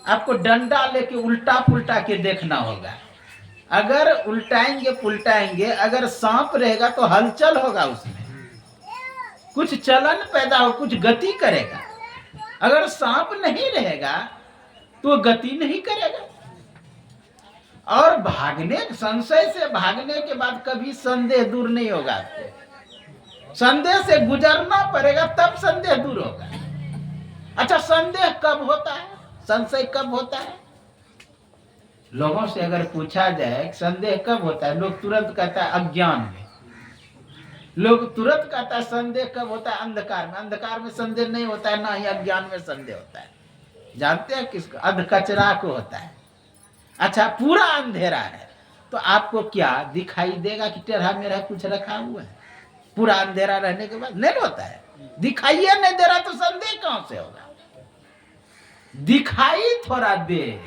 A: आपको डंडा लेके उल्टा पुल्टा के देखना होगा। अगर उल्टाएंगे पुल्टाएंगे, अगर सांप रहेगा तो हलचल होगा, उसमें कुछ चलन पैदा हो, कुछ गति करेगा। अगर सांप नहीं रहेगा तो गति नहीं करेगा। और भागने, संशय से भागने के बाद कभी संदेह दूर नहीं होगा। आपको संदेह से गुजरना पड़ेगा, तब संदेह दूर होगा। अच्छा, संदेह कब होता है? संशय कब होता है? लोगों से अगर पूछा जाए संदेह कब होता है, लोग तुरंत कहता है अज्ञान में। लोग तुरंत कहता है संदेह कब होता है? अंधकार में। अंधकार में संदेह नहीं होता है, ना ही अज्ञान में संदेह होता है। जानते हैं किसको? अधकचरा को होता है। अच्छा, पूरा अंधेरा है तो आपको क्या दिखाई देगा कि टेढ़ा मेढ़ा कुछ रखा हुआ है? पूरा अंधेरा रहने के बाद नहीं होता है, दिखाइए नहीं दे रहा तो संदेह कहां से होगा? दिखाई थोड़ा दे,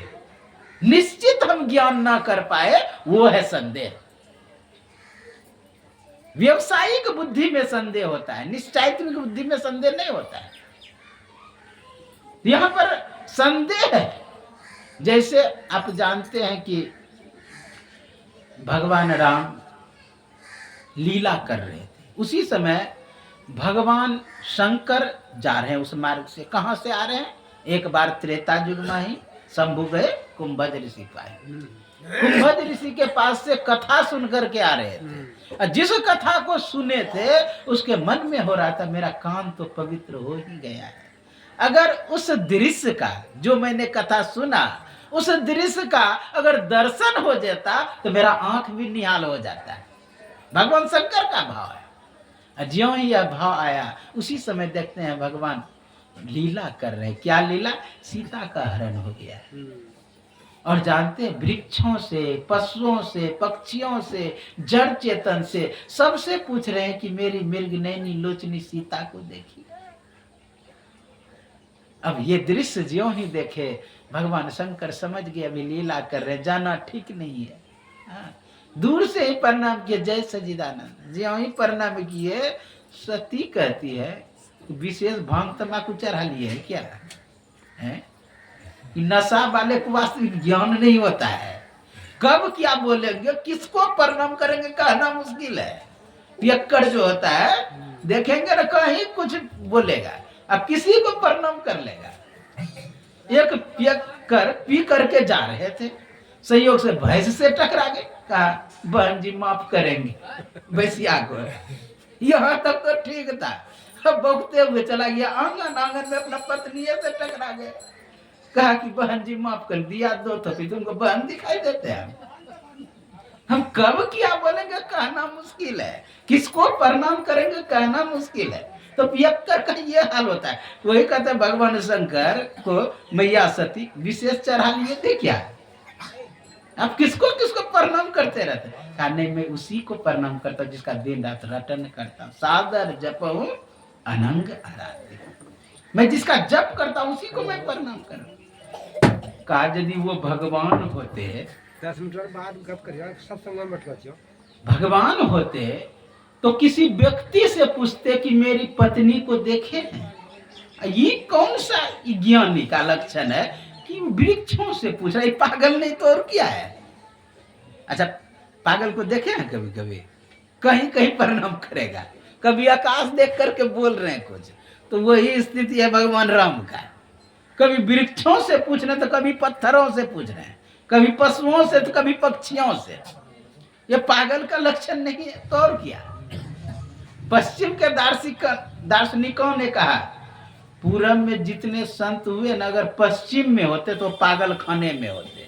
A: निश्चित हम ज्ञान ना कर पाए, वो है संदेह। व्यवसायिक बुद्धि में संदेह होता है, निश्चयात्मक बुद्धि में संदेह नहीं होता है। यहां पर संदेह है। जैसे आप जानते हैं कि भगवान राम लीला कर रहे थे, उसी समय भगवान शंकर जा रहे हैं उस मार्ग से। कहां से आ रहे हैं? एक बार त्रेता युग में ही शंभु गए, कुंभज ऋषि पाए। कुंभज ऋषि के पास से कथा सुन करके आ रहे थे, और जिस कथा को सुने थे उसके मन में हो रहा था मेरा कान तो पवित्र हो ही गया है। अगर उस दृश्य का, जो मैंने कथा सुना, उस दृश्य का अगर दर्शन हो जाता तो मेरा आंख भी निहाल हो जाता है। भगवान शंकर का भाव है। ज्यों ही यह भाव आया, उसी समय देखते हैं भगवान लीला कर रहे हैं। क्या लीला? सीता का हरण हो गया है। और जानते हैं, वृक्षों से, पशुओं से, पक्षियों से, जड़ चेतन से, सबसे पूछ रहे हैं कि मेरी मृग नैनी लोचनी सीता को देखी। अब ये दृश्य ज्यों ही देखे, भगवान शंकर समझ गए अभी लीला कर रहे, जाना ठीक नहीं है। हाँ, दूर से ही प्रणाम किए, जय सच्चिदानंद। ज्यों ही प्रणाम किए, सती कहती है विशेष भांग तम्बाकू चढ़ा लिए है क्या है? नशा वाले को वास्तविक ज्ञान नहीं होता है। कब क्या बोलेंगे, किसको प्रणाम करेंगे कहना मुश्किल है। पियक्कड़ जो होता है देखेंगे ना कहीं कुछ बोलेगा, अब किसी को प्रणाम कर लेगा। एक पियक्कड़ पी करके जा रहे थे, संयोग से भैंस से टकरा गए, कहा बहन जी माफ करेंगे भैंसिया को। यहाँ तक तो ठीक था, अब बौखते हुए चला गया आंगन, आंगन में अपना पत्नी से टकरा गए, कहा कि बहन जी माफ कर दिया, दो तो फिर तुमको बहन दिखाई देते हैं। हम कब क्या बोलेंगे कहना मुश्किल है, किसको प्रणाम करेंगे कहना मुश्किल है। तो पियक्कड़ का ये हाल होता है। वही कहते हैं भगवान शंकर को मैया सती विशेष चढ़ा लिए थे क्या, आप किसको किसको प्रणाम करते रहते। कहा नहीं, मैं उसी को प्रणाम करता जिसका दिन रात रटन करता, सादर जपहूं अनंग आराध्य। मैं जिसका जप करता उसी को मैं प्रणाम करूं। कहा यदि वो भगवान होते,
C: 10 मिनट बाद गप करिए, सत्संग में बैठ जाओ।
A: भगवान होते तो किसी व्यक्ति से पूछते कि मेरी पत्नी को देखे हैं। ये कौन सा ज्ञानी का लक्षण है कि वृक्षों से पूछ रहा है, पागल नहीं तो और क्या है। अच्छा, पागल को देखे हैं कभी कभी, कहीं कहीं प्रणाम करेगा, कभी आकाश देख करके बोल रहे हैं कुछ, तो वही स्थिति है भगवान राम का। कभी वृक्षों से पूछ रहे तो कभी पत्थरों से पूछ रहे हैं, कभी पशुओं से तो कभी पक्षियों से। ये पागल का लक्षण नहीं है तो और क्या। पश्चिम के दार्शनिकों ने कहा पूरब में जितने संत हुए ना, अगर पश्चिम में होते तो पागल खाने में होते,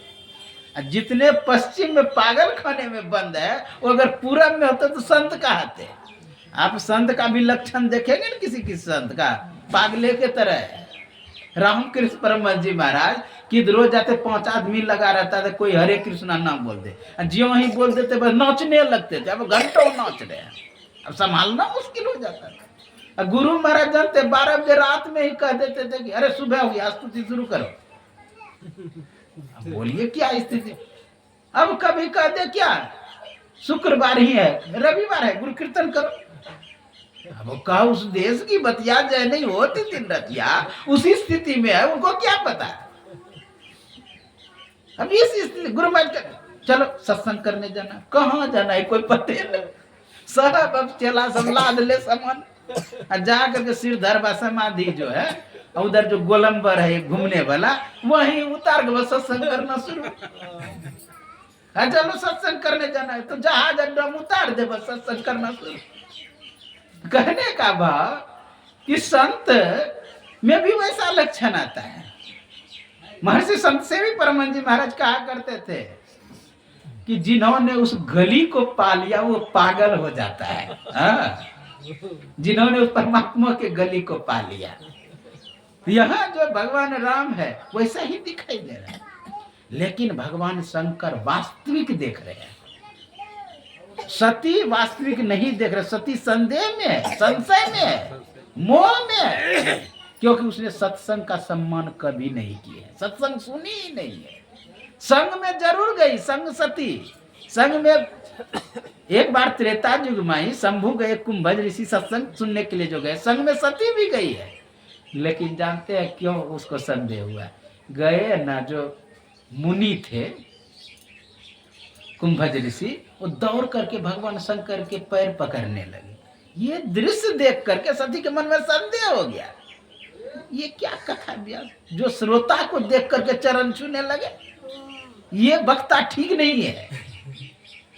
A: जितने पश्चिम में पागल खाने में बंद है वो अगर पूरब में होते तो संत कहते। आप संत का भी लक्षण देखेंगे ना, किसी संत का पागले के तरह है। रामकृष्ण परमहंस जी महाराज किधरों जाते 5 आदमी लगा रहता था, कोई हरे कृष्णा नाम बोल दे, ज्यों ही बोल देते बस नाचने लगते थे। अब घंटों नाच रहे हैं, अब संभालना मुश्किल हो जाता था। गुरु महाराज जानते 12 बजे रात में ही कह देते थे कि अरे सुबह हुई, आज स्तुति शुरू करो। बोलिए क्या स्थिति। अब कभी कह दे क्या शुक्रवार ही है, रविवार है, गुरु कीर्तन करो। अब कहा उस देश की बतिया जय नहीं होती दिन रतिया, उसी स्थिति में है, उनको क्या पता। अब इस स्थिति गुरु महाराज चलो सत्संग करने जाना, कहाँ जाना है कोई पते नहीं। सब अब चला सब लाद ले सामान, जा करके सिर धरवा समाधि जो है उधर जो गोलंबर है घूमने वाला, वहीं उतार के बस सत्संग करना शुरू। चलो सत्संग करने जाना है तो जहाज अड्डा उतार दे, बस सत्संग करना शुरू। कहने का भाव कि संत में भी वैसा लक्षण आता है। महर्षि संत सेवी परमहंस जी महाराज कहा करते थे कि जिन्होंने उस गली को पा लिया वो पागल हो जाता है। जिन्होंने उस परमात्मा के गली को पा लिया। यहाँ जो भगवान राम है वैसा ही दिखाई दे रहा है, लेकिन भगवान शंकर वास्तविक देख रहे हैं, सती वास्तविक नहीं देख रहे। सती संदेह में है, संशय में है, मोह में है, क्योंकि उसने सत्संग का सम्मान कभी नहीं किया है, सत्संग सुनी ही नहीं है। संग में जरूर गई, संग सती संग में एक बार त्रेता युग में ही शंभु गए, कुंभज ऋषि सत्संग सुनने के लिए जो गए, संग में सती भी गई है। लेकिन जानते हैं क्यों उसको संदेह हुआ? गए ना जो मुनि थे कुंभज ऋषि, वो दौड़ करके भगवान शंकर के पैर पकड़ने लगे। ये दृश्य देख करके सती के मन में संदेह हो गया, ये क्या कथा व्यास, जो श्रोता को देख करके चरण छूने लगे, ये वक्ता ठीक नहीं है।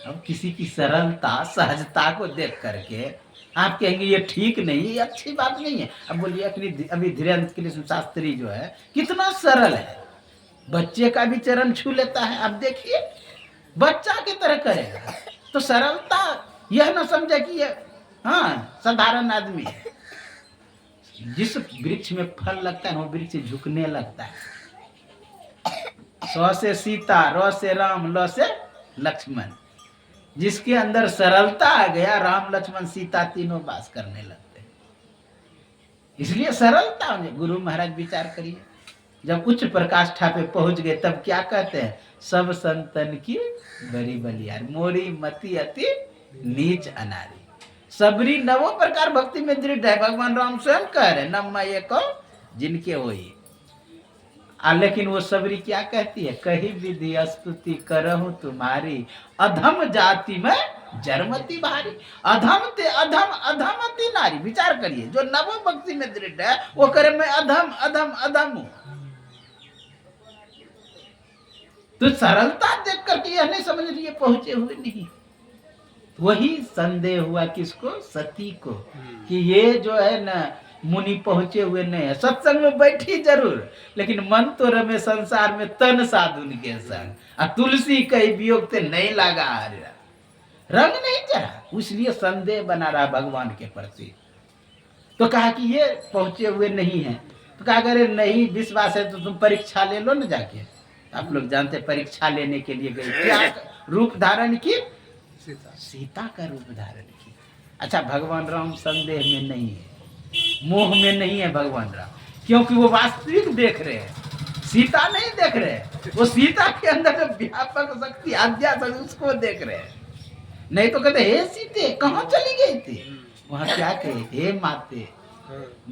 A: अब किसी की सरलता सहजता को देख करके आप कहेंगे ये ठीक नहीं है, ये अच्छी बात नहीं है। अब बोलिए अभी धीरेन्द्र कृष्ण शास्त्री जो है कितना सरल है, बच्चे का भी चरण छू लेता है। अब देखिए बच्चा की तरह करेगा, तो सरलता यह ना समझे कि ये हाँ साधारण आदमी है। जिस वृक्ष में फल लगता है वो वृक्ष झुकने लगता है। स से सीता, र से राम, ल से लक्ष्मण, जिसके अंदर सरलता आ गया, राम लक्ष्मण सीता तीनों वास करने लगते। इसलिए सरलता में गुरु महाराज विचार करिए, जब उच्च प्रकाष्ठा पे पहुंच गए तब क्या कहते हैं? सब संतन की बड़ी बलियार, मोरी मति अति नीच अनारी। सबरी नवो प्रकार भक्ति में दृढ़ है। भगवान राम स्वयं कह रहे नम्मा ये को जिनके होई। लेकिन वो सबरी क्या कहती है, कही विधि स्तुति करहूं तुम्हारी, अधम जाति में जरमती भारी। अधम ते अधम अधमती नारी। विचार करिए, जो नवो भक्ति में दृढ़ है वो करे मैं अधम अधम अधम हूं। तो सरलता देख करके यह नहीं समझ रही है पहुंचे हुए नहीं। वही संदेह हुआ किसको, सती को, कि ये जो है ना मुनि पहुंचे हुए नहीं है। सत्संग में बैठी जरूर, लेकिन मन तो रमे संसार में तन साधुन के संग। तुलसी कई वियोग ते नहीं लगा रंग नहीं चढ़ा, इसलिए संदेह बना रहा भगवान के प्रति। तो कहा कि ये पहुंचे हुए नहीं है। तो कहा करे नहीं विश्वास है तो तुम परीक्षा ले लो ना जाके। आप लोग जानते परीक्षा लेने के लिए गई, क्या रूप धारण की, सीता का रूप धारण की। अच्छा, भगवान राम संदेह में नहीं है, मोह में नहीं है भगवान राम, क्योंकि वो वास्तविक देख रहे हैं, सीता नहीं देख रहे हैं। वो सीता के अंदर जो व्यापक शक्ति आद्या शक्ति उसको देख रहे हैं। नहीं तो कहते हे सीते कहाँ चली गई थी, वहां क्या कहे, हे माते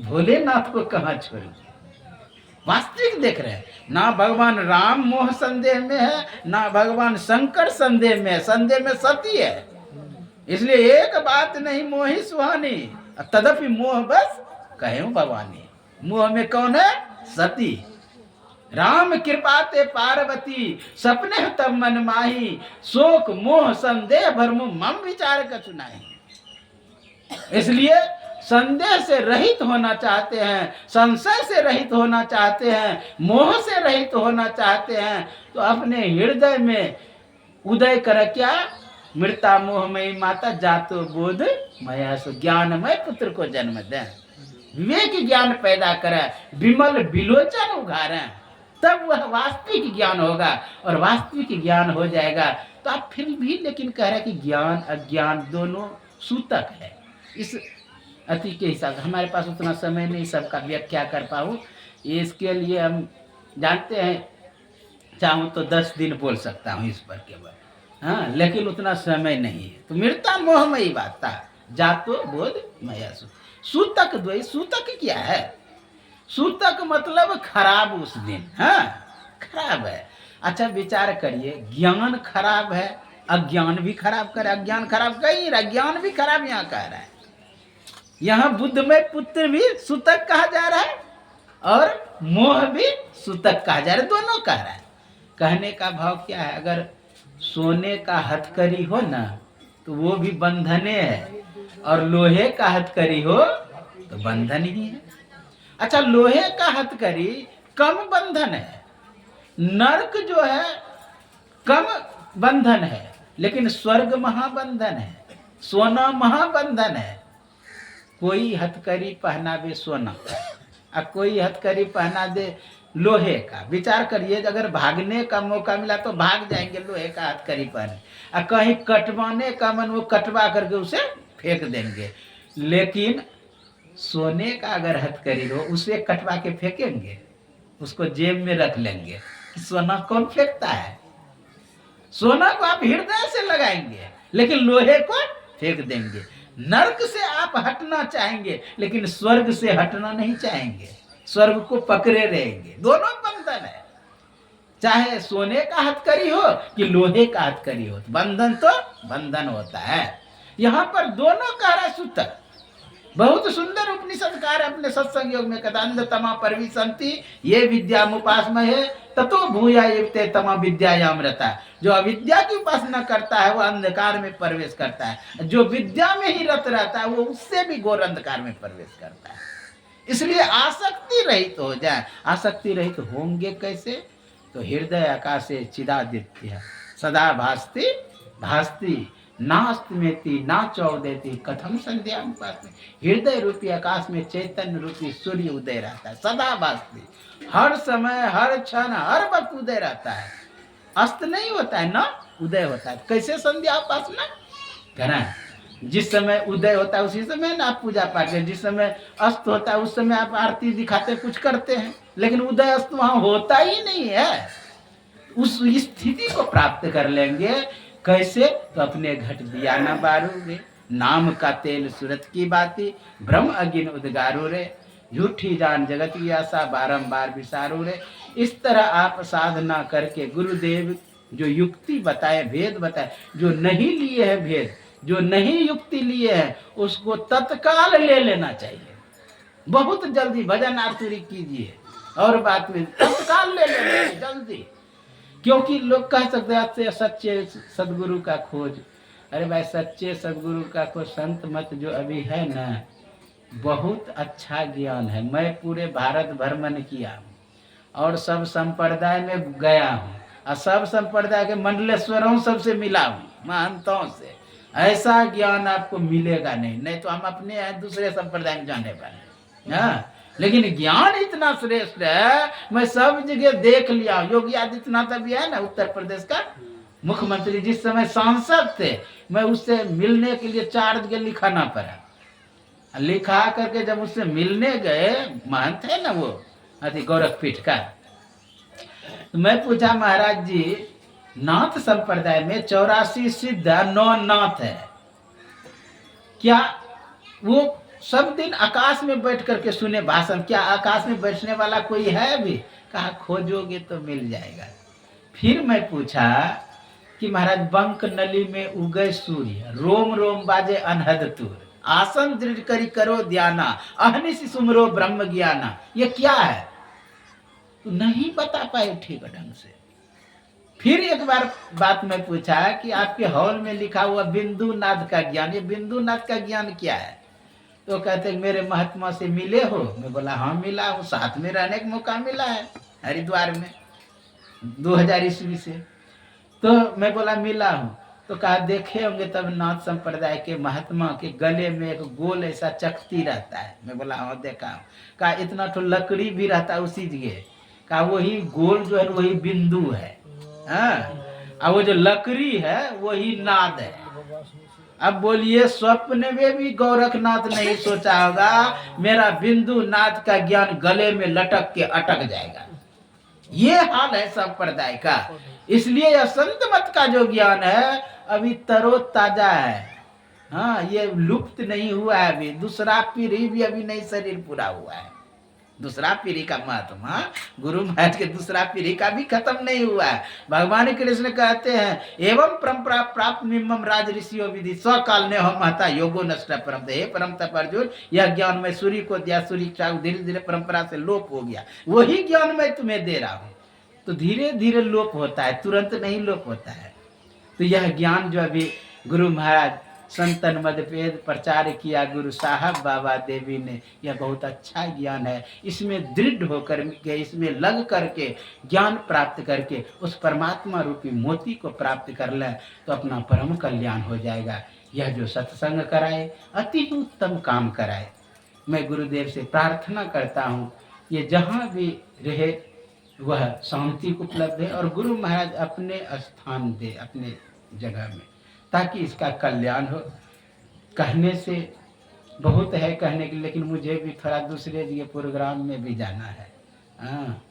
A: भोलेनाथ को कहाँ छोड़ी। वास्तविक देख रहे हैं। ना भगवान राम मोह संदेह में है, ना भगवान शंकर संदेह में है। संदेह में सती है। इसलिए एक बात नहीं मोही सुहानी, तदपि मोह बस कहूं भवानी। मोह में कौन है, सती। राम कृपा ते पार्वती, सपने तब मन माही, शोक मोह संदेह भरमु मम विचार कछु नाही। इसलिए संदेह से रहित होना चाहते हैं, संशय से रहित होना चाहते हैं, मोह से रहित होना चाहते हैं, तो अपने हृदय में उदय कर क्या, मृता मोहमयी माता जातो बोध मया सो, ज्ञानमय पुत्र को जन्म दें, विवेक ज्ञान पैदा करें, विमल विलोचन उघारें, तब वह वास्तविक ज्ञान होगा। और वास्तविक ज्ञान हो जाएगा तो आप फिर भी लेकिन कह रहे हैं कि ज्ञान अज्ञान दोनों सूतक है। इस अति के हिसाब से हमारे पास उतना समय नहीं सबका व्याख्या कर पाऊँ, इसके लिए हम जानते हैं चाहूँ तो 10 दिन बोल सकता हूँ इस पर केवल, हाँ, लेकिन उतना समय नहीं है। तो मृता मोहमयी बात था, जातो बोध मया सु। सूतक द्वय, सूतक क्या है, सूतक मतलब खराब उस दिन, हाँ खराब है। अच्छा विचार करिए, ज्ञान खराब है, अज्ञान भी खराब करे, अज्ञान खराब कहीं रहा, ज्ञान भी खराब यहाँ कह रहा है। यहाँ बुद्ध में पुत्र भी सूतक कहा जा रहा है और मोह भी सूतक कहा जा रहा है, दोनों कह रहा है। कहने का भाव क्या है, अगर सोने का हथकड़ी हो ना तो वो भी बंधने है, और लोहे का हथकड़ी हो तो बंधन ही है। अच्छा, लोहे का हथकड़ी कम बंधन है, नरक जो है कम बंधन है, लेकिन स्वर्ग महाबंधन है, सोना महाबंधन है। कोई हथकड़ी पहना दे सोना और कोई हथकड़ी पहना दे लोहे का। विचार करिए, अगर भागने का मौका मिला तो भाग जाएंगे लोहे का हथकड़ी पहने, और कहीं कटवाने का मन वो कटवा करके उसे फेंक देंगे। लेकिन सोने का अगर हथकड़ी हो उसे कटवा के फेंकेंगे, उसको जेब में रख लेंगे। सोना कौन फेंकता है, सोना को आप हृदय से लगाएंगे, लेकिन लोहे को फेंक देंगे। नरक से आप हटना चाहेंगे, लेकिन स्वर्ग से हटना नहीं चाहेंगे, स्वर्ग को पकड़े रहेंगे। दोनों बंधन है, चाहे सोने का हथकड़ी हो कि लोहे का हथकड़ी हो, बंधन तो बंधन होता है। यहाँ पर दोनों कह रहा सूतक। बहुत सुंदर उपनिषदकार अपने सत्संग योग में कहता, अंधतमा परविशन्ति ये विद्यामुपासमहे ततो भूया युक्ते तमा विद्यायामृता। जो अविद्या की उपासना करता है वो अंधकार में प्रवेश करता है, जो विद्या में ही रत रहता है वो उससे भी घोर अंधकार में प्रवेश करता है। इसलिए आसक्ति रहित हो जाए। आसक्ति रहित होंगे कैसे, तो हृदय आकाशे चिदादित्य सदा भास्ति भास्ति नास्तमेति ना चौदेति कथम संध्या उपासना। हृदय रूपी आकाश में चैतन्य रूपी सूर्य उदय रहता है, सदा भास्ति, हर समय हर क्षण हर वक्त उदय रहता है, अस्त नहीं होता है, ना उदय होता है। कैसे संध्या उपासना करें, जिस समय उदय होता है उसी समय ना आप पूजा पाठ करें, जिस समय अस्त होता है उस समय आप आरती दिखाते कुछ करते हैं, लेकिन उदय अस्त वहां होता ही नहीं है। उस स्थिति को प्राप्त कर लेंगे कैसे, तो अपने घट दिया न बारू रे, नाम का तेल सूरत की बाती, भ्रम अगिन उदगारू रे, झूठी जान जगत की आशा बारंबार विसारू रे। इस तरह आप साधना करके गुरुदेव जो युक्ति बताए, भेद बताए, जो नहीं लिए है भेद, जो नहीं युक्ति लिए है, उसको तत्काल ले लेना चाहिए। बहुत जल्दी भजन आतुरी कीजिए और बात में तत्काल ले लेना चाहिए जल्दी। क्योंकि लोग कह सकते हैं सच्चे सदगुरु का खोज। अरे भाई, सच्चे सदगुरु का खोज संत मत जो अभी है ना, बहुत अच्छा ज्ञान है। मैं पूरे भारत भ्रमण किया हूँ और सब संप्रदाय में गया हूँ और सब संप्रदाय के मंडलेश्वरों सबसे मिला हूँ, महंतों से। ऐसा ज्ञान आपको मिलेगा नहीं, नहीं तो हम अपने हैं दूसरे संप्रदाय में जाने वाले। हाँ, लेकिन ज्ञान इतना श्रेष्ठ है, मैं सब जगह देख लिया। योगी आदित्यनाथ अभी है ना उत्तर प्रदेश का मुख्यमंत्री, जिस समय सांसद थे, मैं उससे मिलने के लिए 4 जगह लिखाना पड़ा। लिखा करके जब उससे मिलने गए, महंत है ना वो अति गोरखपीठ का, तो मैं पूछा महाराज जी, नाथ संप्रदाय में 84 सिद्ध 9 नाथ है, क्या वो सब दिन आकाश में बैठ करके सुने भाषण? क्या आकाश में बैठने वाला कोई है अभी? कहा खोजोगे तो मिल जाएगा। फिर मैं पूछा कि महाराज, बंक नली में उगए सूर्य, रोम रोम बाजे अनहद तूर, आसन दृढ़ करी करो ध्याना, अहनिश सुमरो ब्रह्म ज्ञाना, ये क्या है? तो नहीं बता पाए ठीक ढंग से। फिर एक बार बात मैं पूछा कि आपके हॉल में लिखा हुआ बिंदु नाद का ज्ञान, ये बिंदु नाद का ज्ञान क्या है? तो कहते मेरे महात्मा से मिले हो? मैं बोला हाँ मिला हूँ, साथ में रहने का मौका मिला है हरिद्वार में 2000 ईस्वी से। तो मैं बोला मिला हूँ। तो कहा देखे होंगे तब नाथ संप्रदाय के महात्मा के गले में एक गोल ऐसा चकती रहता है। मैं बोला हाँ देखा हूँ। कहा इतना तो लकड़ी भी रहता है उसी जगह। कहा वही गोल जो है वही बिंदु है, हाँ, और वो जो लकड़ी है वही नाद है। अब बोलिए, स्वप्न में भी गोरखनाथ नहीं सोचा होगा मेरा बिंदु नाद का ज्ञान गले में लटक के अटक जाएगा। ये हाल है संप्रदाय का। इसलिए यह संत मत का जो ज्ञान है अभी तरोताजा है। हाँ, ये लुप्त नहीं हुआ है अभी। दूसरा पीढ़ी भी अभी नहीं शरीर पूरा हुआ है। दूसरा पीढ़ी का महात्मा गुरु महाराज के दूसरा पीढ़ी का भी खत्म नहीं हुआ है। भगवान कृष्ण कहते हैं एवं परंपरा प्राप्त मिम्मम राज ऋषियों विधि स्वकाल ने हम महता योगो नष्ट परम। हे परम तप अर्जुन, यह ज्ञान मैं सूर्य को दिया, सूर्य का धीरे धीरे परंपरा से लोप हो गया, वही ज्ञान मैं तुम्हें दे रहा हूँ। तो धीरे धीरे लोप होता है, तुरंत नहीं लोप होता है। तो यह ज्ञान जो अभी गुरु महाराज संतन मध्यपेद प्रचार किया गुरु साहब बाबा देवी ने, यह बहुत अच्छा ज्ञान है। इसमें दृढ़ होकर के, इसमें लग करके ज्ञान प्राप्त करके उस परमात्मा रूपी मोती को प्राप्त कर ले तो अपना परम कल्याण हो जाएगा। यह जो सत्संग कराए अति उत्तम काम कराए। मैं गुरुदेव से प्रार्थना करता हूँ ये जहाँ भी रहे वह शांति को उपलब्ध है और गुरु महाराज अपने स्थान दे अपने जगह में, ताकि इसका कल्याण हो। कहने से बहुत है कहने के लिए, लेकिन मुझे भी थोड़ा दूसरे जगह प्रोग्राम में भी जाना है। हाँ,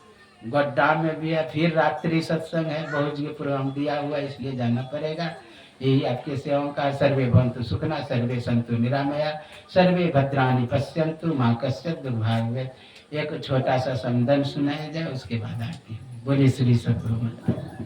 A: गोड्डा में भी है, फिर रात्रि सत्संग है, बहुत जगह प्रोग्राम दिया हुआ है, इसलिए जाना पड़ेगा। यही आपके सेवाओं का। सर्वे भवन्तु सुखिनः, सर्वे सन्तु निरामया, सर्वे भद्राणि पश्यन्तु मा कश्चित् दुर्भाग्यं भवेत्। एक छोटा सा संदन सुनाया जाए, उसके बाद आती है। बोलिए श्री सद्गुरु महाराज।